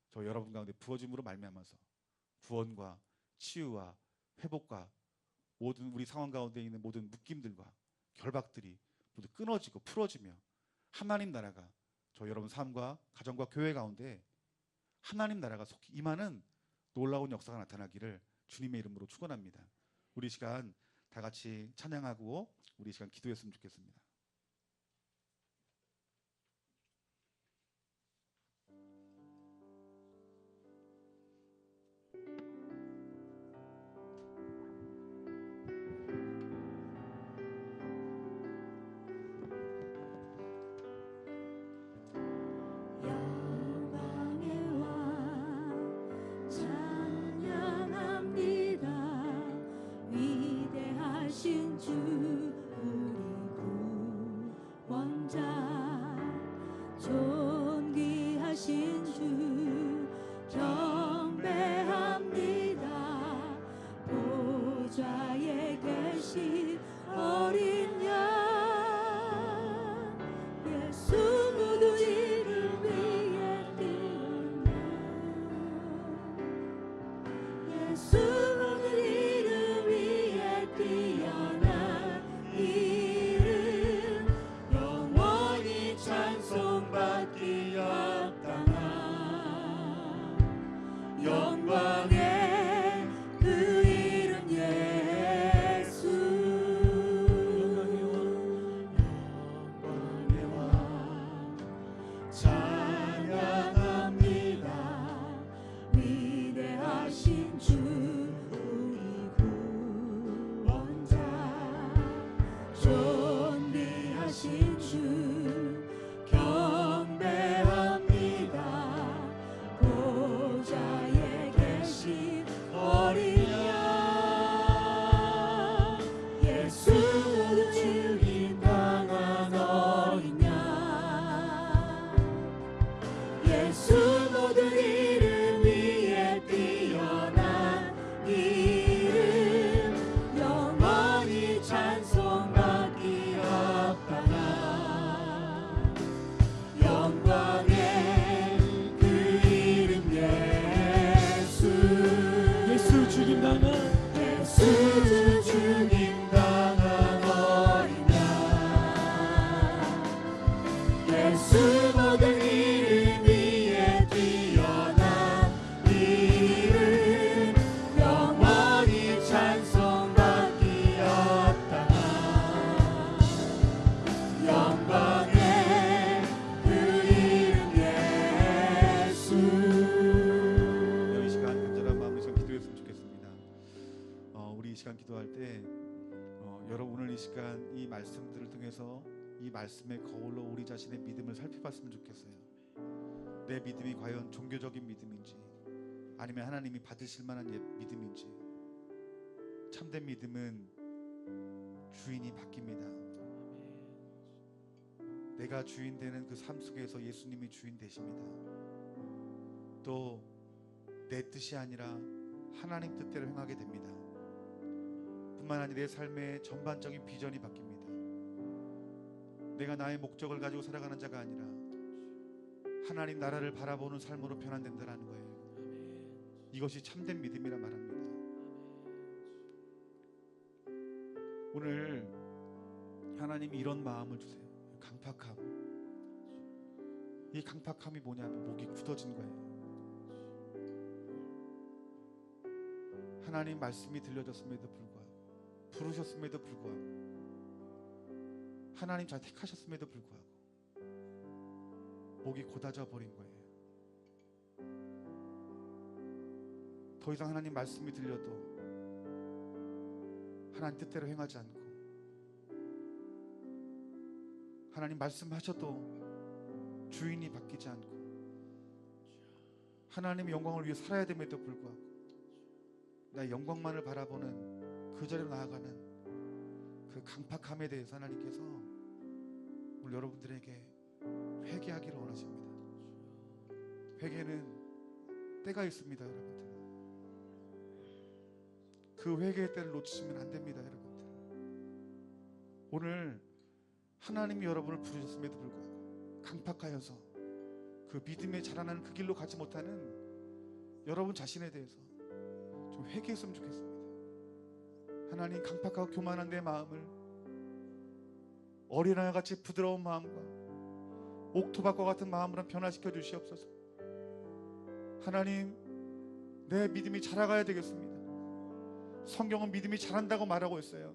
저 여러분 가운데 부어짐으로 말미암아서 구원과 치유와 회복과 모든 우리 상황 가운데 있는 모든 묶임들과 결박들이 모두 끊어지고 풀어지며 하나님 나라가 저 여러분 삶과 가정과 교회 가운데 하나님 나라가 속히 임하는 놀라운 역사가 나타나기를 주님의 이름으로 축원합니다. 우리 시간 다 같이 찬양하고 우리 시간 기도했으면 좋겠습니다. 이 말씀의 거울로 우리 자신의 믿음을 살펴봤으면 좋겠어요. 내 믿음이 과연 종교적인 믿음인지 아니면 하나님이 받으실 만한 믿음인지. 참된 믿음은 주인이 바뀝니다. 내가 주인 되는 그 삶 속에서 예수님이 주인 되십니다. 또 내 뜻이 아니라 하나님 뜻대로 행하게 됩니다. 뿐만 아니라 내 삶의 전반적인 비전이 바뀝니다. 내가 나의 목적을 가지고 살아가는 자가 아니라 하나님 나라를 바라보는 삶으로 변환된다는 거예요. 이것이 참된 믿음이라 말합니다. 오늘 하나님이 이런 마음을 주세요. 강팍함, 이 강팍함이 뭐냐면 목이 굳어진 거예요. 하나님 말씀이 들려졌음에도 불구하고, 부르셨음에도 불구하고, 하나님 잘 택하셨음에도 불구하고 목이 곧아져 버린 거예요. 더 이상 하나님 말씀이 들려도 하나님 뜻대로 행하지 않고, 하나님 말씀하셔도 주인이 바뀌지 않고, 하나님의 영광을 위해 살아야 됨에도 불구하고 나의 영광만을 바라보는 그 자리로 나아가는 그 강팍함에 대해서 하나님께서 오늘 여러분들에게 회개하기를 원하십니다. 회개는 때가 있습니다, 여러분들. 그 회개의 때를 놓치시면 안 됩니다, 여러분들. 오늘 하나님이 여러분을 부르셨음에도 불구하고 강팍하여서 그 믿음에 자라나는 그 길로 가지 못하는 여러분 자신에 대해서 좀 회개했으면 좋겠습니다. 하나님, 강팍하고 교만한 내 마음을 어린아이와 같이 부드러운 마음과 옥토밭과 같은 마음으로 변화시켜 주시옵소서. 하나님, 내 믿음이 자라가야 되겠습니다. 성경은 믿음이 자란다고 말하고 있어요.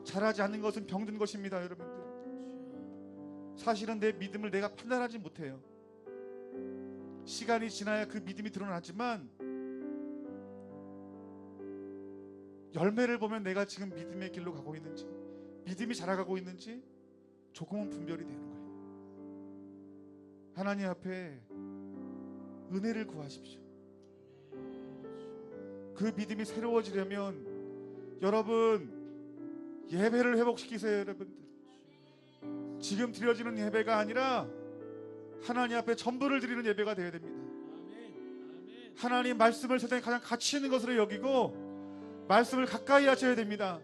자라지 않는 것은 병든 것입니다, 여러분들. 사실은 내 믿음을 내가 판단하지 못해요. 시간이 지나야 그 믿음이 드러나지만 열매를 보면 내가 지금 믿음의 길로 가고 있는지, 믿음이 자라가고 있는지 조금은 분별이 되는 거예요. 하나님 앞에 은혜를 구하십시오. 그 믿음이 새로워지려면 여러분 예배를 회복시키세요. 여러분들, 지금 드려지는 예배가 아니라 하나님 앞에 전부를 드리는 예배가 되어야 됩니다. 하나님 말씀을 세상에 가장 가치 있는 것으로 여기고 말씀을 가까이 하셔야 됩니다.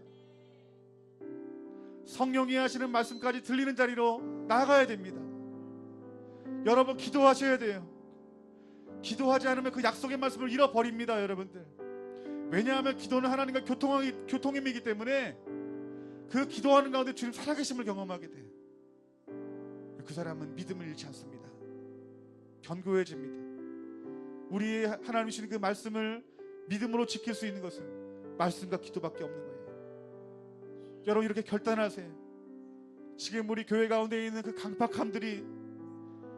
성령이 하시는 말씀까지 들리는 자리로 나아가야 됩니다. 여러분, 기도하셔야 돼요. 기도하지 않으면 그 약속의 말씀을 잃어버립니다, 여러분들. 왜냐하면 기도는 하나님과 교통임이기 때문에 그 기도하는 가운데 주님 살아계심을 경험하게 돼요. 그 사람은 믿음을 잃지 않습니다. 견고해집니다. 우리 하나님 주신 그 말씀을 믿음으로 지킬 수 있는 것은 말씀과 기도밖에 없는 거예요. 여러분, 이렇게 결단하세요. 지금 우리 교회 가운데 있는 그 강팍함들이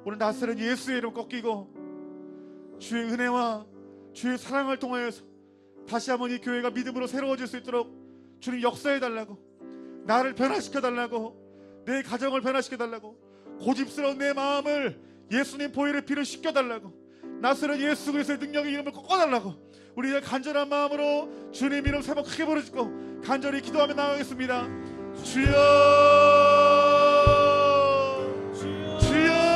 오늘 낯설은 예수의 이름 꺾이고 주의 은혜와 주의 사랑을 통하여서 다시 한번 이 교회가 믿음으로 새로워질 수 있도록 주님 역사해달라고, 나를 변화시켜달라고, 내 가정을 변화시켜달라고, 고집스러운 내 마음을 예수님 보혈의 피로 씻겨달라고, 낯설은 예수 그리스도의 능력의 이름을 꺾어달라고 우리 간절한 마음으로 주님 이름 세 번 크게 부르짖고 간절히 기도하며 나가겠습니다. 주여, 주여, 주여.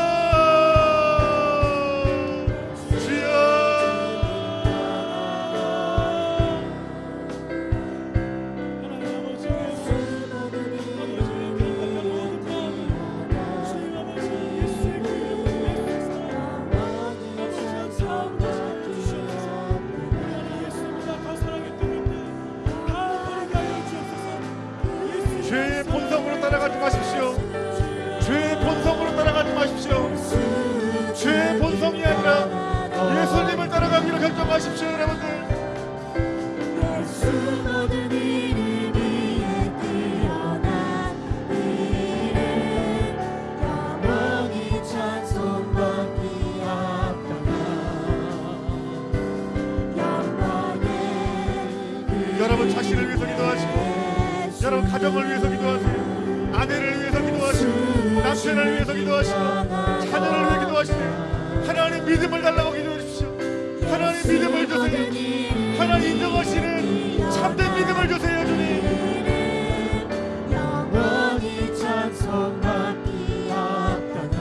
죄의 본성으로 따라가지 마십시오. 죄의 본성으로 따라가지 마십시오. 죄의 본성이 아니라 예수님을 따라가기로 결정하십시오, 여러분들. 예수 모든 이름 위에 뛰어난 이름, 영원히 찬송받기 합당한 영광의 여러분 자신을 위해서 기도하시고, 여러분 가정을 위해서 기도하세요. 아내를 위해서 기도하시고, 남편을 위해서 기도하시고, 자녀를 위해 기도하시세요. 하나님 믿음을 달라고 기도해 주십시오. 하나님 믿음을 주세요. 하나님 인정하시는 참된 믿음을 주세요, 주님. 영원히 찬송받기 합당한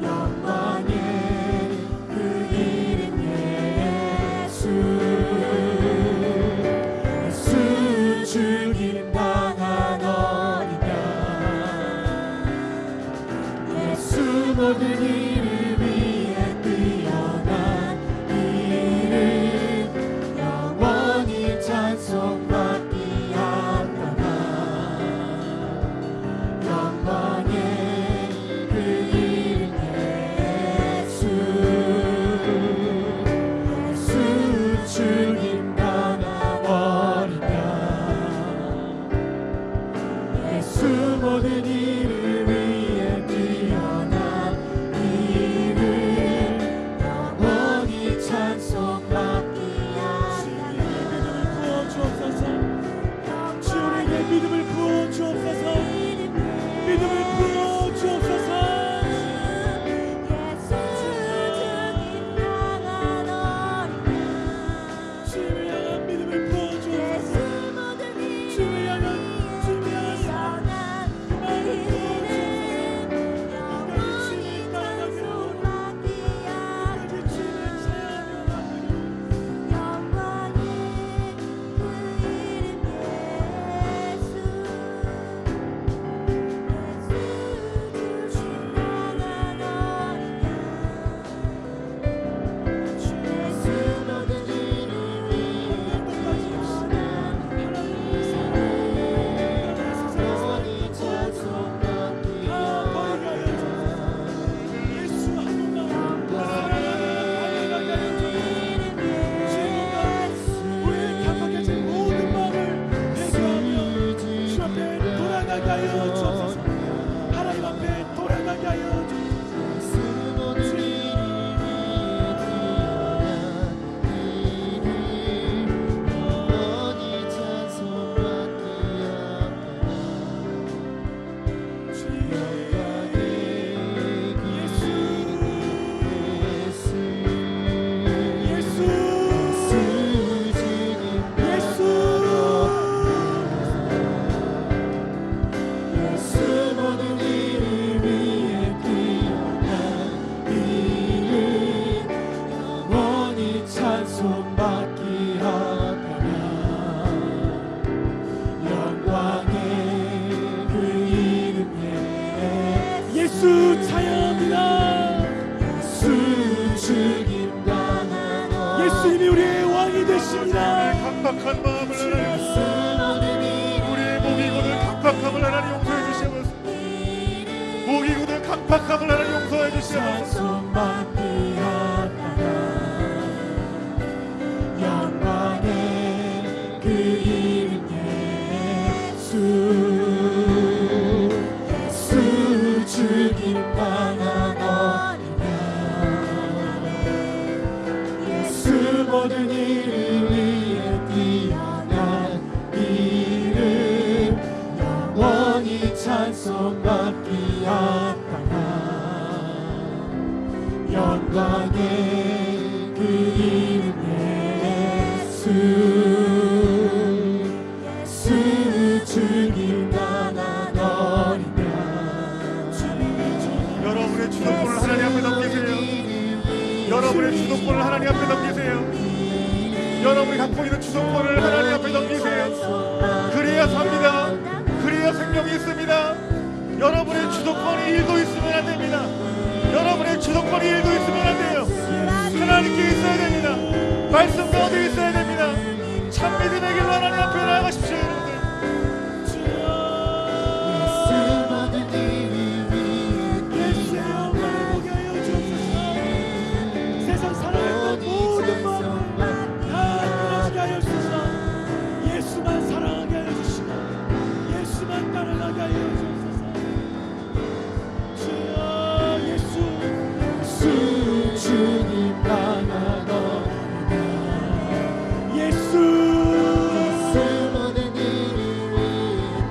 영광의 그 이름 예수. 죽임당한 어린 양, 예수 모든 이름 위에 뛰어난 이름, 영원히 찬송받기 합당한 영광의 그 강팍함을 하나님 용서해 주시옵소서. 찬송받기 합당한 영광의 그 이름 예수 예수 죽임 당한 어린 양 예수 모든 이름 위에 뛰어난 이름 영원히 찬송받기 합당한 영광의 그 이름 예수 예수 죽임 당한 어린 양 여러분의 주도권을 하나님 앞에 넘기세요. 여러분의 주도권을 하나님 앞에 넘기세요. 여러분이 갖고 있는 주도권을 하나님 앞에 넘기세요. 그래야 삽니다. 그래야 생명이 있습니다. 여러분의 주도권이 일도 있으면 안 됩니다. 여러분의 주도권이 일도 있으면 안 돼요. 하나님께 있어야 됩니다. 말씀 가운데 있어야 됩니다. 참 믿음의 길로 하나님 앞에 나아가십시오. 여러분들 세상 사랑했던 모든 마음을 다 끊어지게 하여 주소서. 예수만 사랑하게 하여 주시고 예수만 따라가게 하여 주소서. 주여 예수 예수 주님 당한 어린 양 예수 예수 모든 이름 위에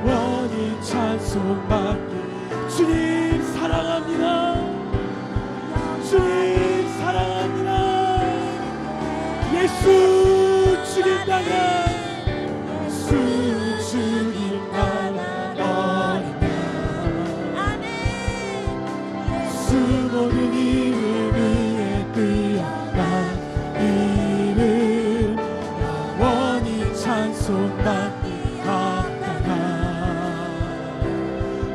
영원히 찬송받기 주님 사랑합니다. 주님 사랑합니다. 예수 죽임 당한 예수 죽임 당한 어린 양 예수 모든 이름 위에 뛰어난 이름 영원히 찬송받기 합당한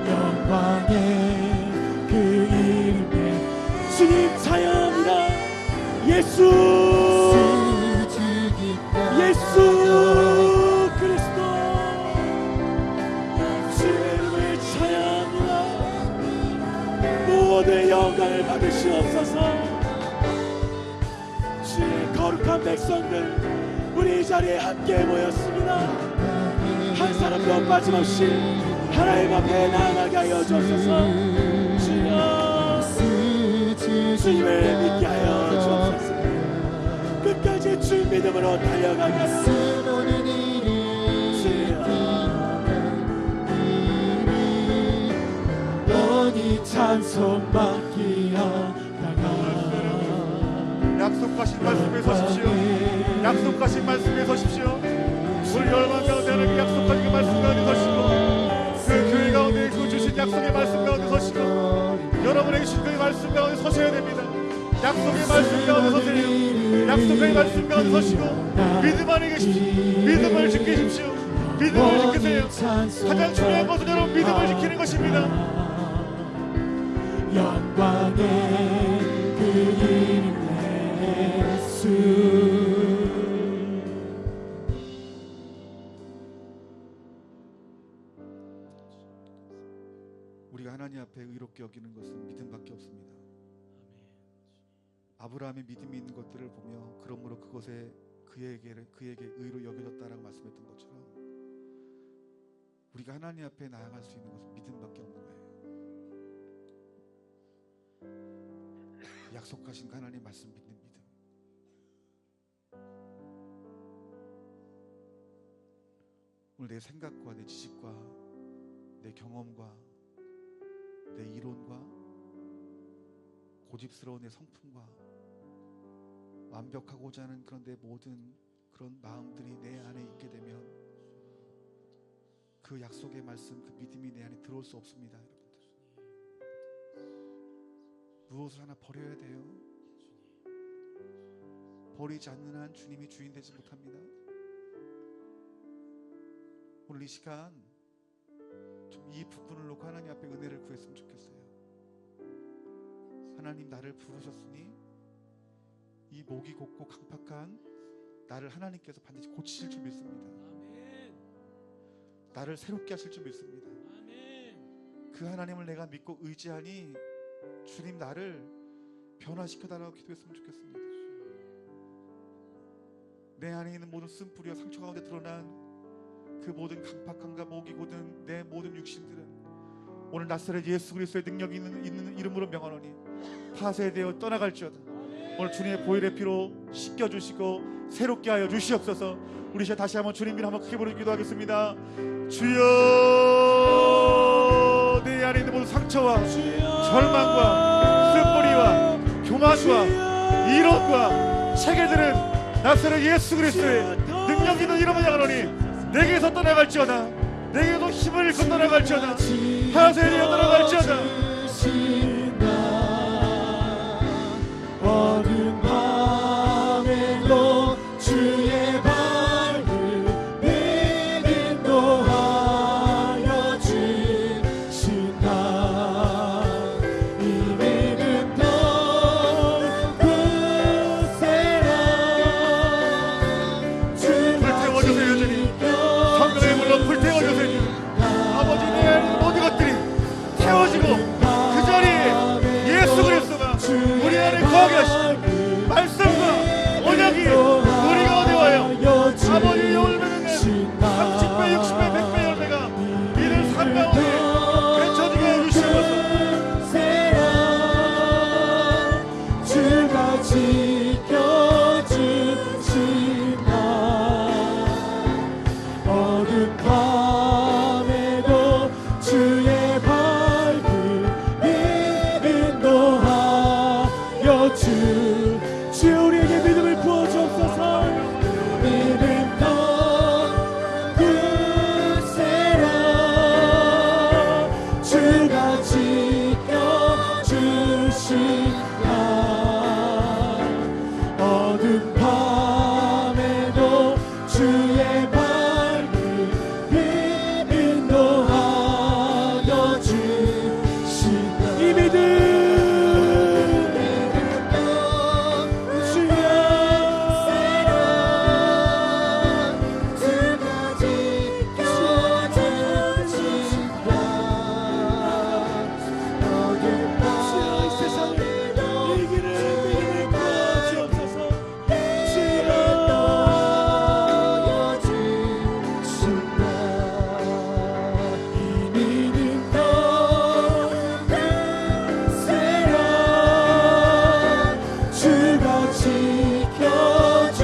영광의 그 이름에 주님 사랑합니다. 예수 죽임 예수 그리스도 주의 이름을 찬양합니다. 모든 영광을 받으시옵소서. 주의 거룩한 백성들 우리 이 자리에 함께 모였습니다. 한 사람도 빠짐없이 하나님 앞에 나아가게 하여 주옵소서. 주여 주님을 믿게 하여 주옵소서. 끝까지 주 믿음으로 달려가게 하여 모든 이름 영원히 찬송받기 합당한 약속하신 말씀에 서십시오. 약속하신 말씀에 서십시오. 우리 열방 가운데 하나님께 약속하신 그 말씀 가운데 서시고 그 교회 가운데 그 주신 약속의 말씀 가운데 서시고 여러분에게 주신 그 말씀 가운데 서셔야 됩니다. 약속의 말씀 가운데 서세요. 약속의 말씀 가운데 서시고 믿음 안에 계십시오. 믿음을 지키십시오. 믿음을 지키세요. 가장 중요한 것은 여러분 믿음을 지키는 것입니다. 영광의 그 이름 예수 우리가 하나님 앞에 의롭게 여기는 것은 믿음밖에 없습니다. 아브라함의 믿음이 있는 것들을 보며 그러므로 그것에 그에게 의로 여겨졌다라고 말씀했던 것처럼 우리가 하나님 앞에 나아갈 수 있는 것은 믿음밖에 없는 거예요. 약속하신 그 하나님 말씀 믿는 믿음. 오늘 내 생각과 내 지식과 내 경험과 내 이론과 고집스러운 내 성품과 완벽하고자 하는 그런 내 모든 그런 마음들이 내 안에 있게 되면 그 약속의 말씀, 그 믿음이 내 안에 들어올 수 없습니다. 여러분들 무엇을 하나 버려야 돼요. 버리지 않는 한 주님이 주인 되지 못합니다. 오늘 이 시간 좀 이 부분을 놓고 하나님 앞에 은혜를 구했으면 좋겠어요. 하나님, 나를 부르셨으니 이 목이 곧고 강팍한 나를 하나님께서 반드시 고치실 줄 믿습니다. 나를 새롭게 하실 줄 믿습니다. 그 하나님을 내가 믿고 의지하니 주님 나를 변화시켜달라고 기도했으면 좋겠습니다. 내 안에 있는 모든 쓴뿌리와 상처 가운데 드러난 그 모든 강팍함과 목이 고든 내 모든 육신들은 오늘 나사렛 예수 그리스도의 능력이 있는 이름으로 명하노니 파쇄되어 떠나갈지어다. 오늘 주님의 보혈의 피로 씻겨주시고 새롭게 하여 주시옵소서. 우리 이제 다시 한번 주님 이름 한번 크게 부르짖고 기도하겠습니다. 주여, 내 안에 있는 모든 상처와 절망과 쓴뿌리와 교만과 이론과 체계들은 나사렛 예수 그리스도의 능력 있는 이름을 향하노니 내게서 떠나갈지어다. 내게도 힘을 잃고 떠나갈지어다. 파쇄되어 떠나갈지어다. 어두운 밤에도 주의 밝은 빛 인도하여 주신다. 이 믿음 넌 굳세라. 불태워주세요. 여전히 성령의 물로 불태워주세요. 아버지, 내 안에 모든 것들이 태워지고 그 자리에 예수 그리스도가 우리 안에 거하게 하시고 말씀과 언약이 우리 가운데 와요. 아버지, 열매는 30배, 60배, 100배 열매가 이들 삶 가운데 맺혀지게 해주시옵소서. 주가 지켜주신다. 어두운 밤에도 주의 밝은 빛 인도하여 주여 우리에게 믿음을 부어주옵소서. 믿음 넌 굳세라. 주가 지켜주신다. 어두운 밤에도 주의 밝은 빛 인도하여 주신다. 이 믿음 주여 이 세상을 이기는 믿음을 부어주옵소서. 주여 이 믿음 넌 굳세라. 주가 지켜주신다.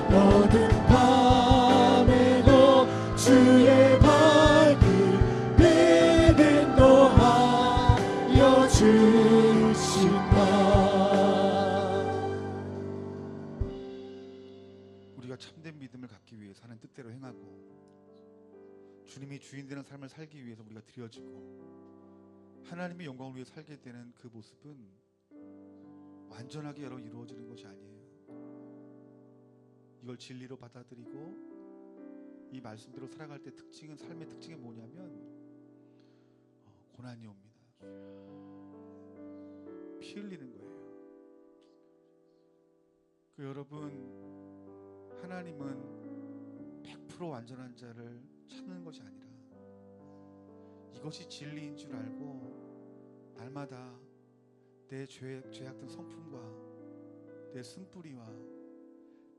어두운 밤에도 주의 밝은 빛 인도하여 주신다. 우리가 참된 믿음을 갖기 위해 사는 뜻대로 행하고 주님이 주인 되는 삶을 살기 위해서 우리가 드려지고 하나님의 영광을 위해 살게 되는 그 모습은 완전하게 여러분 이루어지는 것이 아니에요. 이걸 진리로 받아들이고 이 말씀대로 살아갈 때 특징은, 삶의 특징이 뭐냐면 고난이 옵니다. 피 흘리는 거예요. 그 여러분, 하나님은 100% 완전한 자를 찾는 것이 아니라 이것이 진리인 줄 알고 날마다 내 죄악된 성품과 내 쓴뿌리와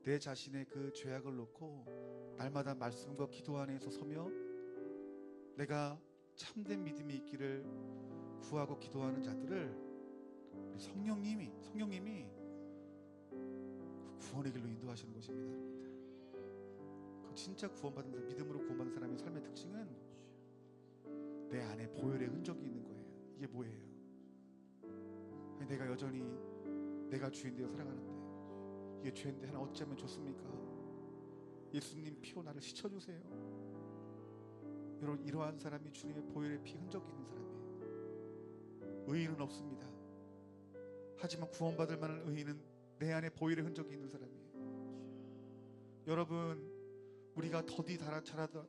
내 자신의 그 죄악을 놓고 날마다 말씀과 기도 안에서 서며 내가 참된 믿음이 있기를 구하고 기도하는 자들을 우리 성령님이 그 구원의 길로 인도하시는 것입니다. 여러분들, 그 진짜 구원받은 사람, 믿음으로 구원받은 사람의 삶의 특징은 내 안에 보혈의 흔적이 있는 거예요. 이게 뭐예요? 아니, 내가 여전히 내가 주인 되어 살아가는데 이게 죄인데 하나 어찌하면 좋습니까? 예수님 피로 나를 씻어주세요. 여러분, 이러한 사람이 주님의 보혈의 피 흔적이 있는 사람이에요. 의인은 없습니다. 하지만 구원받을 만한 의인은 내 안에 보혈의 흔적이 있는 사람이에요. 여러분, 우리가 더디 잘한다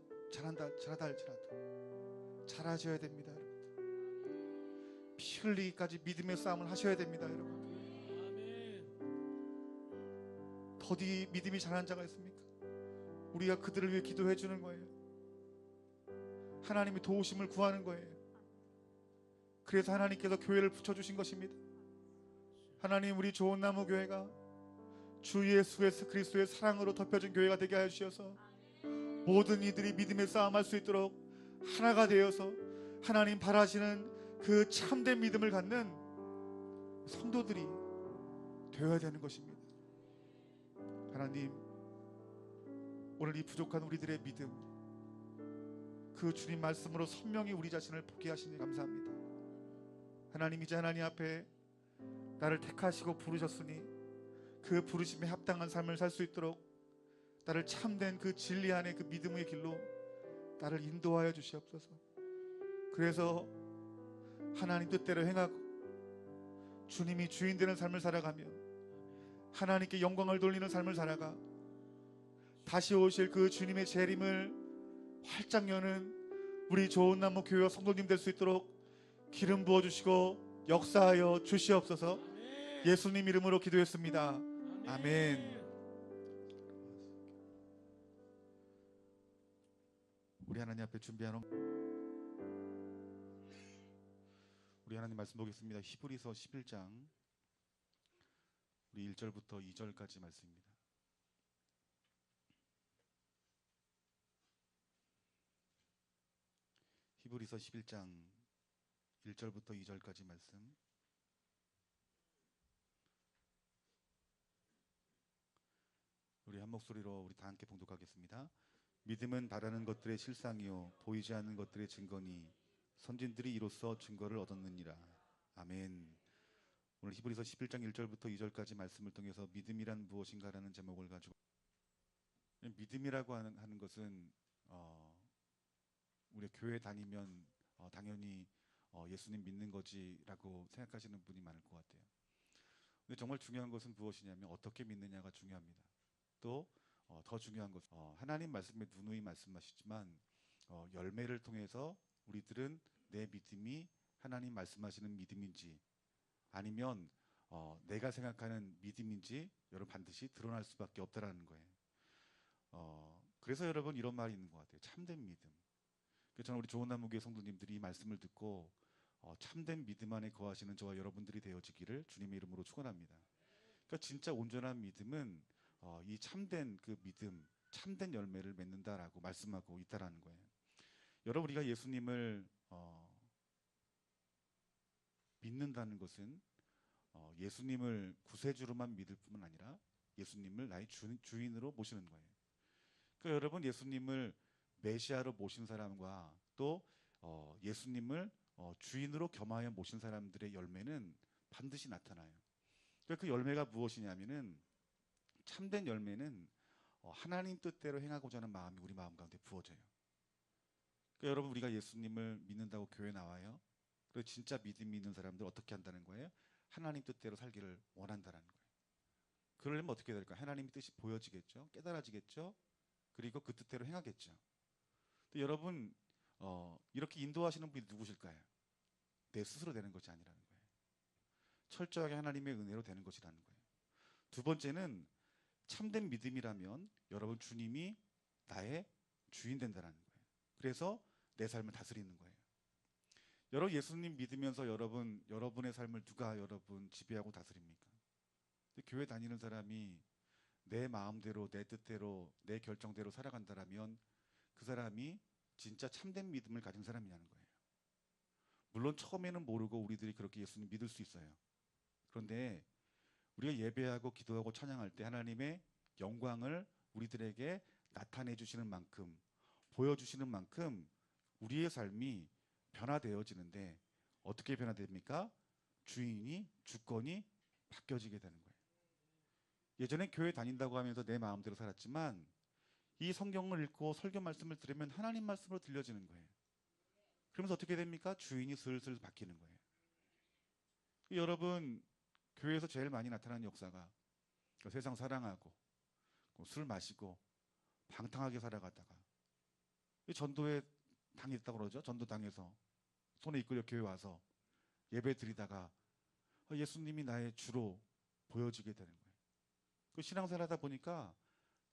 할지라도 잘하셔야 됩니다. 여러분, 피 흘리기까지 믿음의 싸움을 하셔야 됩니다. 여러분, 더디 믿음이 잘하는 자가 있습니까? 우리가 그들을 위해 기도해 주는 거예요. 하나님이 도우심을 구하는 거예요. 그래서 하나님께서 교회를 붙여주신 것입니다. 하나님, 우리 좋은 나무 교회가 주 예수 그리스도의 사랑으로 덮여진 교회가 되게 하여 주셔서 모든 이들이 믿음의 싸움할 수 있도록 하나가 되어서 하나님 바라시는 그 참된 믿음을 갖는 성도들이 되어야 되는 것입니다. 하나님, 오늘 이 부족한 우리들의 믿음, 그 주님 말씀으로 선명히 우리 자신을 보게 하시니 감사합니다. 하나님, 이제 하나님 앞에 나를 택하시고 부르셨으니 그 부르심에 합당한 삶을 살 수 있도록 나를 참된 그 진리 안의 그 믿음의 길로 나를 인도하여 주시옵소서. 그래서 하나님 뜻대로 행하고 주님이 주인 되는 삶을 살아가며 하나님께 영광을 돌리는 삶을 살아가 다시 오실 그 주님의 재림을 활짝 여는 우리 좋은 나무 교회와 성도님 될 수 있도록 기름 부어주시고 역사하여 주시옵소서. 예수님 이름으로 기도했습니다. 아멘. 우리 하나님 앞에 준비한 우리 하나님 말씀 보겠습니다. 히브리서 11장 우리 1절부터 2절까지 말씀입니다. 히브리서 11장 1절부터 2절까지 말씀. 우리 한 목소리로 우리 다 함께 봉독하겠습니다. 믿음은 바라는 것들의 실상이요 보이지 않는 것들의 증거니 선진들이 이로써 증거를 얻었느니라. 아멘. 오늘 히브리서 11장 1절부터 2절까지 말씀을 통해서 믿음이란 무엇인가라는 제목을 가지고, 믿음이라고 하는 것은 우리 교회 다니면 당연히 예수님 믿는 거지라고 생각하시는 분이 많을 것 같아요. 근데 정말 중요한 것은 무엇이냐면 어떻게 믿느냐가 중요합니다. 또 더 중요한 것은 하나님 말씀에 누누이 말씀하시지만 열매를 통해서 우리들은 내 믿음이 하나님 말씀하시는 믿음인지 아니면 내가 생각하는 믿음인지 여러분 반드시 드러날 수밖에 없다라는 거예요. 그래서 여러분 이런 말이 있는 것 같아요. 참된 믿음. 그래서 저는 우리 좋은 나무교회 성도님들이 이 말씀을 듣고 참된 믿음 안에 거하시는 저와 여러분들이 되어지기를 주님의 이름으로 축원합니다. 그러니까 진짜 온전한 믿음은 이 참된 그 믿음, 참된 열매를 맺는다라고 말씀하고 있다라는 거예요. 여러분, 우리가 예수님을 믿는다는 것은 예수님을 구세주로만 믿을 뿐만 아니라 예수님을 나의 주인으로 모시는 거예요. 그러니까 여러분, 예수님을 메시아로 모신 사람과 또 예수님을 주인으로 겸하여 모신 사람들의 열매는 반드시 나타나요. 그러니까 그 열매가 무엇이냐면은 참된 열매는 하나님 뜻대로 행하고자 하는 마음이 우리 마음 가운데 부어져요. 그러니까 여러분, 우리가 예수님을 믿는다고 교회 나와요. 그리고 진짜 믿음이 있는 사람들 어떻게 한다는 거예요? 하나님 뜻대로 살기를 원한다는 거예요. 그러려면 어떻게 될까요? 하나님의 뜻이 보여지겠죠, 깨달아지겠죠, 그리고 그 뜻대로 행하겠죠. 근데 여러분, 이렇게 인도하시는 분이 누구실까요? 내 스스로 되는 것이 아니라는 거예요. 철저하게 하나님의 은혜로 되는 것이라는 거예요. 두 번째는 참된 믿음이라면 여러분 주님이 나의 주인 된다는 거예요. 그래서 내 삶을 다스리는 거예요. 여러분 예수님 믿으면서 여러분의 삶을 누가 여러분 지배하고 다스립니까? 근데 교회 다니는 사람이 내 마음대로 내 뜻대로 내 결정대로 살아간다라면 그 사람이 진짜 참된 믿음을 가진 사람이냐는 거예요. 물론 처음에는 모르고 우리들이 그렇게 예수님 믿을 수 있어요. 그런데 우리가 예배하고 기도하고 찬양할 때 하나님의 영광을 우리들에게 나타내 주시는 만큼, 보여주시는 만큼 우리의 삶이 변화되어지는데 어떻게 변화됩니까? 주권이 바뀌어지게 되는 거예요. 예전에 교회 다닌다고 하면서 내 마음대로 살았지만 이 성경을 읽고 설교 말씀을 들으면 하나님 말씀으로 들려지는 거예요. 그러면서 어떻게 됩니까? 주인이 슬슬 바뀌는 거예요. 여러분, 교회에서 제일 많이 나타나는 역사가 세상 사랑하고 술 마시고 방탕하게 살아가다가 전도에 당했다고 그러죠. 전도당해서 손에 이끌려 교회 와서 예배 드리다가 예수님이 나의 주로 보여지게 되는 거예요. 그 신앙생활 하다 보니까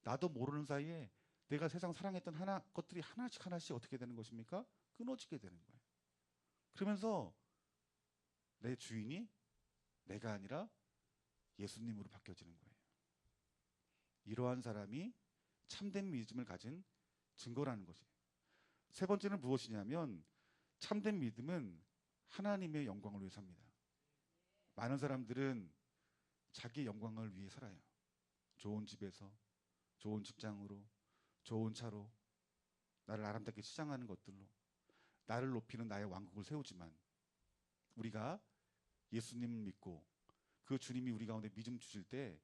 나도 모르는 사이에 내가 세상 사랑했던 것들이 하나씩 하나씩 어떻게 되는 것입니까? 끊어지게 되는 거예요. 그러면서 내 주인이 내가 아니라 예수님으로 바뀌어지는 거예요. 이러한 사람이 참된 믿음을 가진 증거라는 것이에요. 세 번째는 무엇이냐면 참된 믿음은 하나님의 영광을 위해 삽니다. 많은 사람들은 자기의 영광을 위해 살아요. 좋은 집에서, 좋은 직장으로, 좋은 차로, 나를 아름답게 치장하는 것들로 나를 높이는 나의 왕국을 세우지만 우리가 예수님을 믿고 그 주님이 우리 가운데 믿음 주실 때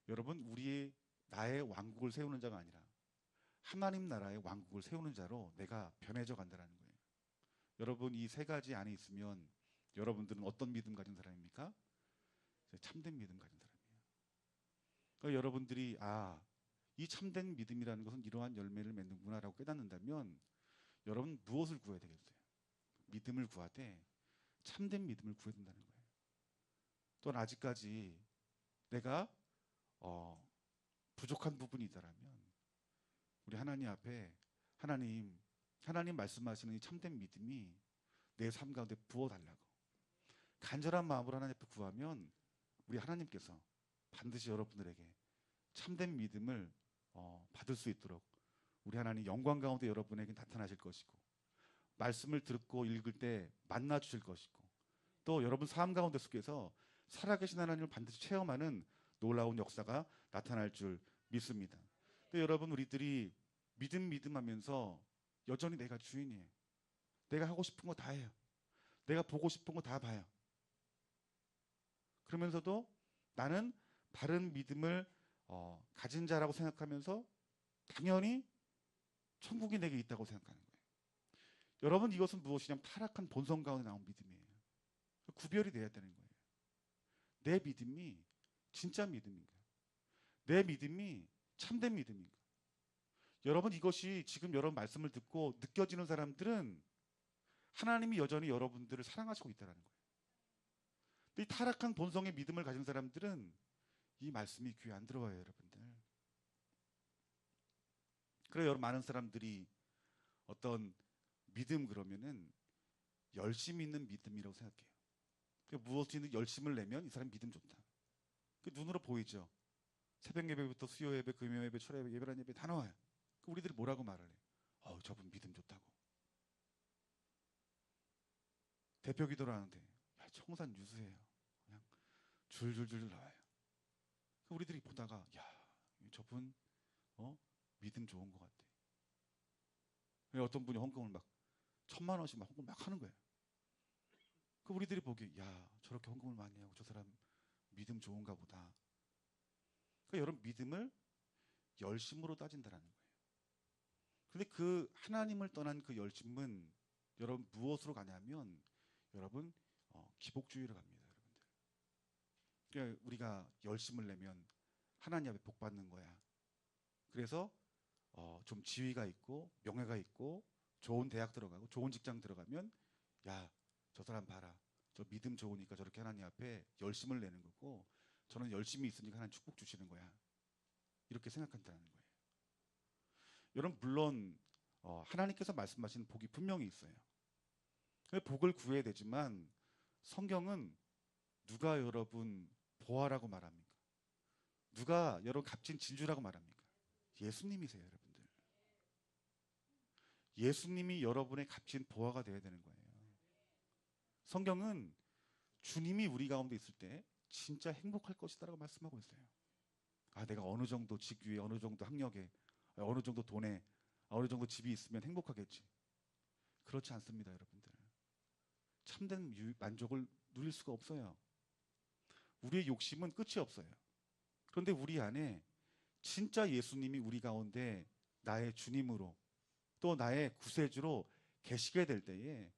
여러분 나의 왕국을 세우는 자가 아니라 하나님 나라의 왕국을 세우는 자로 내가 변해져 간다는 거예요. 여러분 이 세 가지 안에 있으면 여러분들은 어떤 믿음 가진 사람입니까? 참된 믿음 가진 사람이에요. 그러니까 여러분들이 이 참된 믿음이라는 것은 이러한 열매를 맺는구나라고 깨닫는다면 여러분 무엇을 구해야 되겠어요? 믿음을 구하되 참된 믿음을 구해야 된다는 거예요. 또한 아직까지 내가 부족한 부분이 있다라면 우리 하나님 앞에 하나님 말씀하시는 이 참된 믿음이 내 삶 가운데 부어달라고 간절한 마음으로 하나님 앞에 구하면 우리 하나님께서 반드시 여러분들에게 참된 믿음을 받을 수 있도록 우리 하나님 영광 가운데 여러분에게 나타나실 것이고 말씀을 듣고 읽을 때 만나 주실 것이고 또 여러분 삶 가운데 속에서 살아계신 하나님을 반드시 체험하는 놀라운 역사가 나타날 줄 믿습니다. 근데 여러분 우리들이 믿음 하면서 여전히 내가 주인이에요. 내가 하고 싶은 거 다 해요. 내가 보고 싶은 거 다 봐요. 그러면서도 나는 바른 믿음을 가진 자라고 생각하면서 당연히 천국이 내게 있다고 생각하는 거예요. 여러분 이것은 무엇이냐면 타락한 본성 가운데 나온 믿음이에요. 구별이 돼야 되는 거예요. 내 믿음이 진짜 믿음인가? 내 믿음이 참된 믿음인가? 여러분 이것이 지금 여러분 말씀을 듣고 느껴지는 사람들은 하나님이 여전히 여러분들을 사랑하시고 있다는 거예요. 근데 이 타락한 본성의 믿음을 가진 사람들은 이 말씀이 귀에 안 들어와요, 여러분들. 그래서 여러분 많은 사람들이 어떤 믿음 그러면은 열심히 있는 믿음이라고 생각해요. 그러니까 무엇이든 열심을 내면 이 사람 믿음 좋다. 그 눈으로 보이죠. 새벽 예배부터 수요 예배, 금요 예배, 철야 예배, 예배란 예배 다 나와요. 우리들이 뭐라고 말을 해요? 저분 믿음 좋다고. 대표 기도를 하는데 청산 유수해요. 그냥 줄줄줄 나와요. 우리들이 보다가 저분 믿음 좋은 것 같아. 어떤 분이 헌금을 막 1,000만 원씩 막 헌금 막 하는 거예요. 우리들이 보기에 저렇게 헌금을 많이 하고 저 사람 믿음 좋은가 보다. 여러분 믿음을 열심으로 따진다라는 거예요. 그런데 그 하나님을 떠난 그 열심은 여러분 무엇으로 가냐면 여러분 기복주의로 갑니다. 여러분들. 그러니까 우리가 열심을 내면 하나님 앞에 복 받는 거야. 그래서 좀 지위가 있고 명예가 있고 좋은 대학 들어가고 좋은 직장 들어가면 저 사람 봐라. 저 믿음 좋으니까 저렇게 하나님 앞에 열심을 내는 거고 저는 열심히 있으니까 하나님 축복 주시는 거야. 이렇게 생각한다는 거예요. 여러분 물론 하나님께서 말씀하시는 복이 분명히 있어요. 복을 구해야 되지만 성경은 누가 여러분 보아라고 말합니까? 누가 여러분 값진 진주라고 말합니까? 예수님이세요, 여러분들. 예수님이 여러분의 값진 보아가 되어야 되는 거예요. 성경은 주님이 우리 가운데 있을 때 진짜 행복할 것이다라고 말씀하고 있어요. 내가 어느 정도 직위에, 어느 정도 학력에, 어느 정도 돈에, 어느 정도 집이 있으면 행복하겠지. 그렇지 않습니다, 여러분들. 참된 만족을 누릴 수가 없어요. 우리의 욕심은 끝이 없어요. 그런데 우리 안에 진짜 예수님이 우리 가운데 나의 주님으로 또 나의 구세주로 계시게 될 때에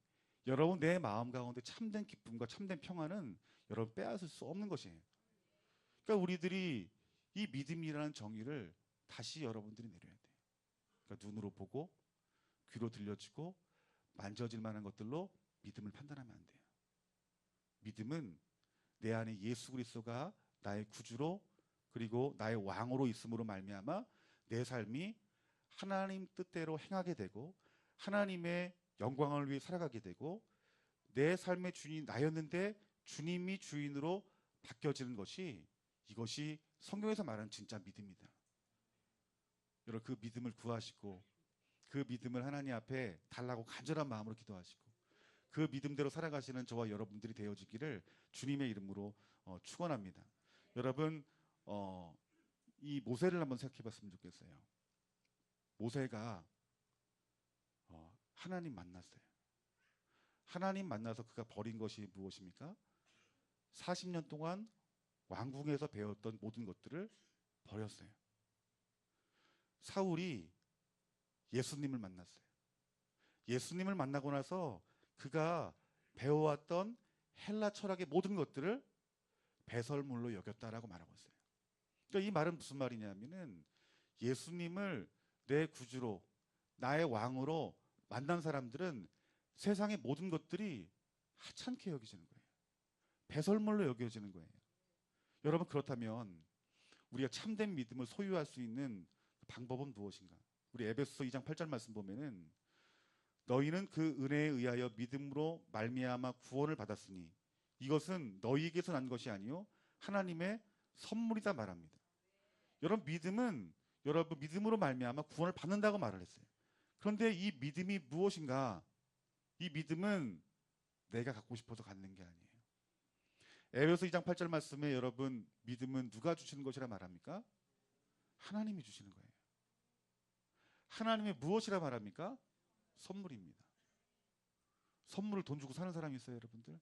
여러분 내 마음 가운데 참된 기쁨과 참된 평안은 여러분 빼앗을 수 없는 것이에요. 그러니까 우리들이 이 믿음이라는 정의를 다시 여러분들이 내려야 돼요. 그러니까 눈으로 보고 귀로 들려지고 만져질 만한 것들로 믿음을 판단하면 안 돼요. 믿음은 내 안에 예수 그리스도가 나의 구주로 그리고 나의 왕으로 있음으로 말미암아 내 삶이 하나님 뜻대로 행하게 되고 하나님의 영광을 위해 살아가게 되고 내 삶의 주인이 나였는데 주님이 주인으로 바뀌어지는 것이 이것이 성경에서 말하는 진짜 믿음이다. 여러분 그 믿음을 구하시고 그 믿음을 하나님 앞에 달라고 간절한 마음으로 기도하시고 그 믿음대로 살아가시는 저와 여러분들이 되어지기를 주님의 이름으로 축원합니다. 여러분 이 모세를 한번 생각해 봤으면 좋겠어요. 모세가 하나님 만났어요. 하나님 만나서 그가 버린 것이 무엇입니까? 40년 동안 왕궁에서 배웠던 모든 것들을 버렸어요. 사울이 예수님을 만났어요. 예수님을 만나고 나서 그가 배워왔던 헬라 철학의 모든 것들을 배설물로 여겼다라고 말하고 있어요. 그러니까 이 말은 무슨 말이냐면은 예수님을 내 구주로 나의 왕으로 만난 사람들은 세상의 모든 것들이 하찮게 여겨지는 거예요. 배설물로 여겨지는 거예요. 여러분 그렇다면 우리가 참된 믿음을 소유할 수 있는 방법은 무엇인가? 우리 에베소서 2장 8절 말씀 보면은 너희는 그 은혜에 의하여 믿음으로 말미암아 구원을 받았으니 이것은 너희에게서 난 것이 아니요 하나님의 선물이다 말합니다. 여러분 믿음은 여러분 믿음으로 말미암아 구원을 받는다고 말을 했어요. 그런데 이 믿음이 무엇인가? 이 믿음은 내가 갖고 싶어서 갖는 게 아니에요. 에베소 2장 8절 말씀에 여러분 믿음은 누가 주시는 것이라 말합니까? 하나님이 주시는 거예요. 하나님의 무엇이라 말합니까? 선물입니다. 선물을 돈 주고 사는 사람이 있어요, 여러분들?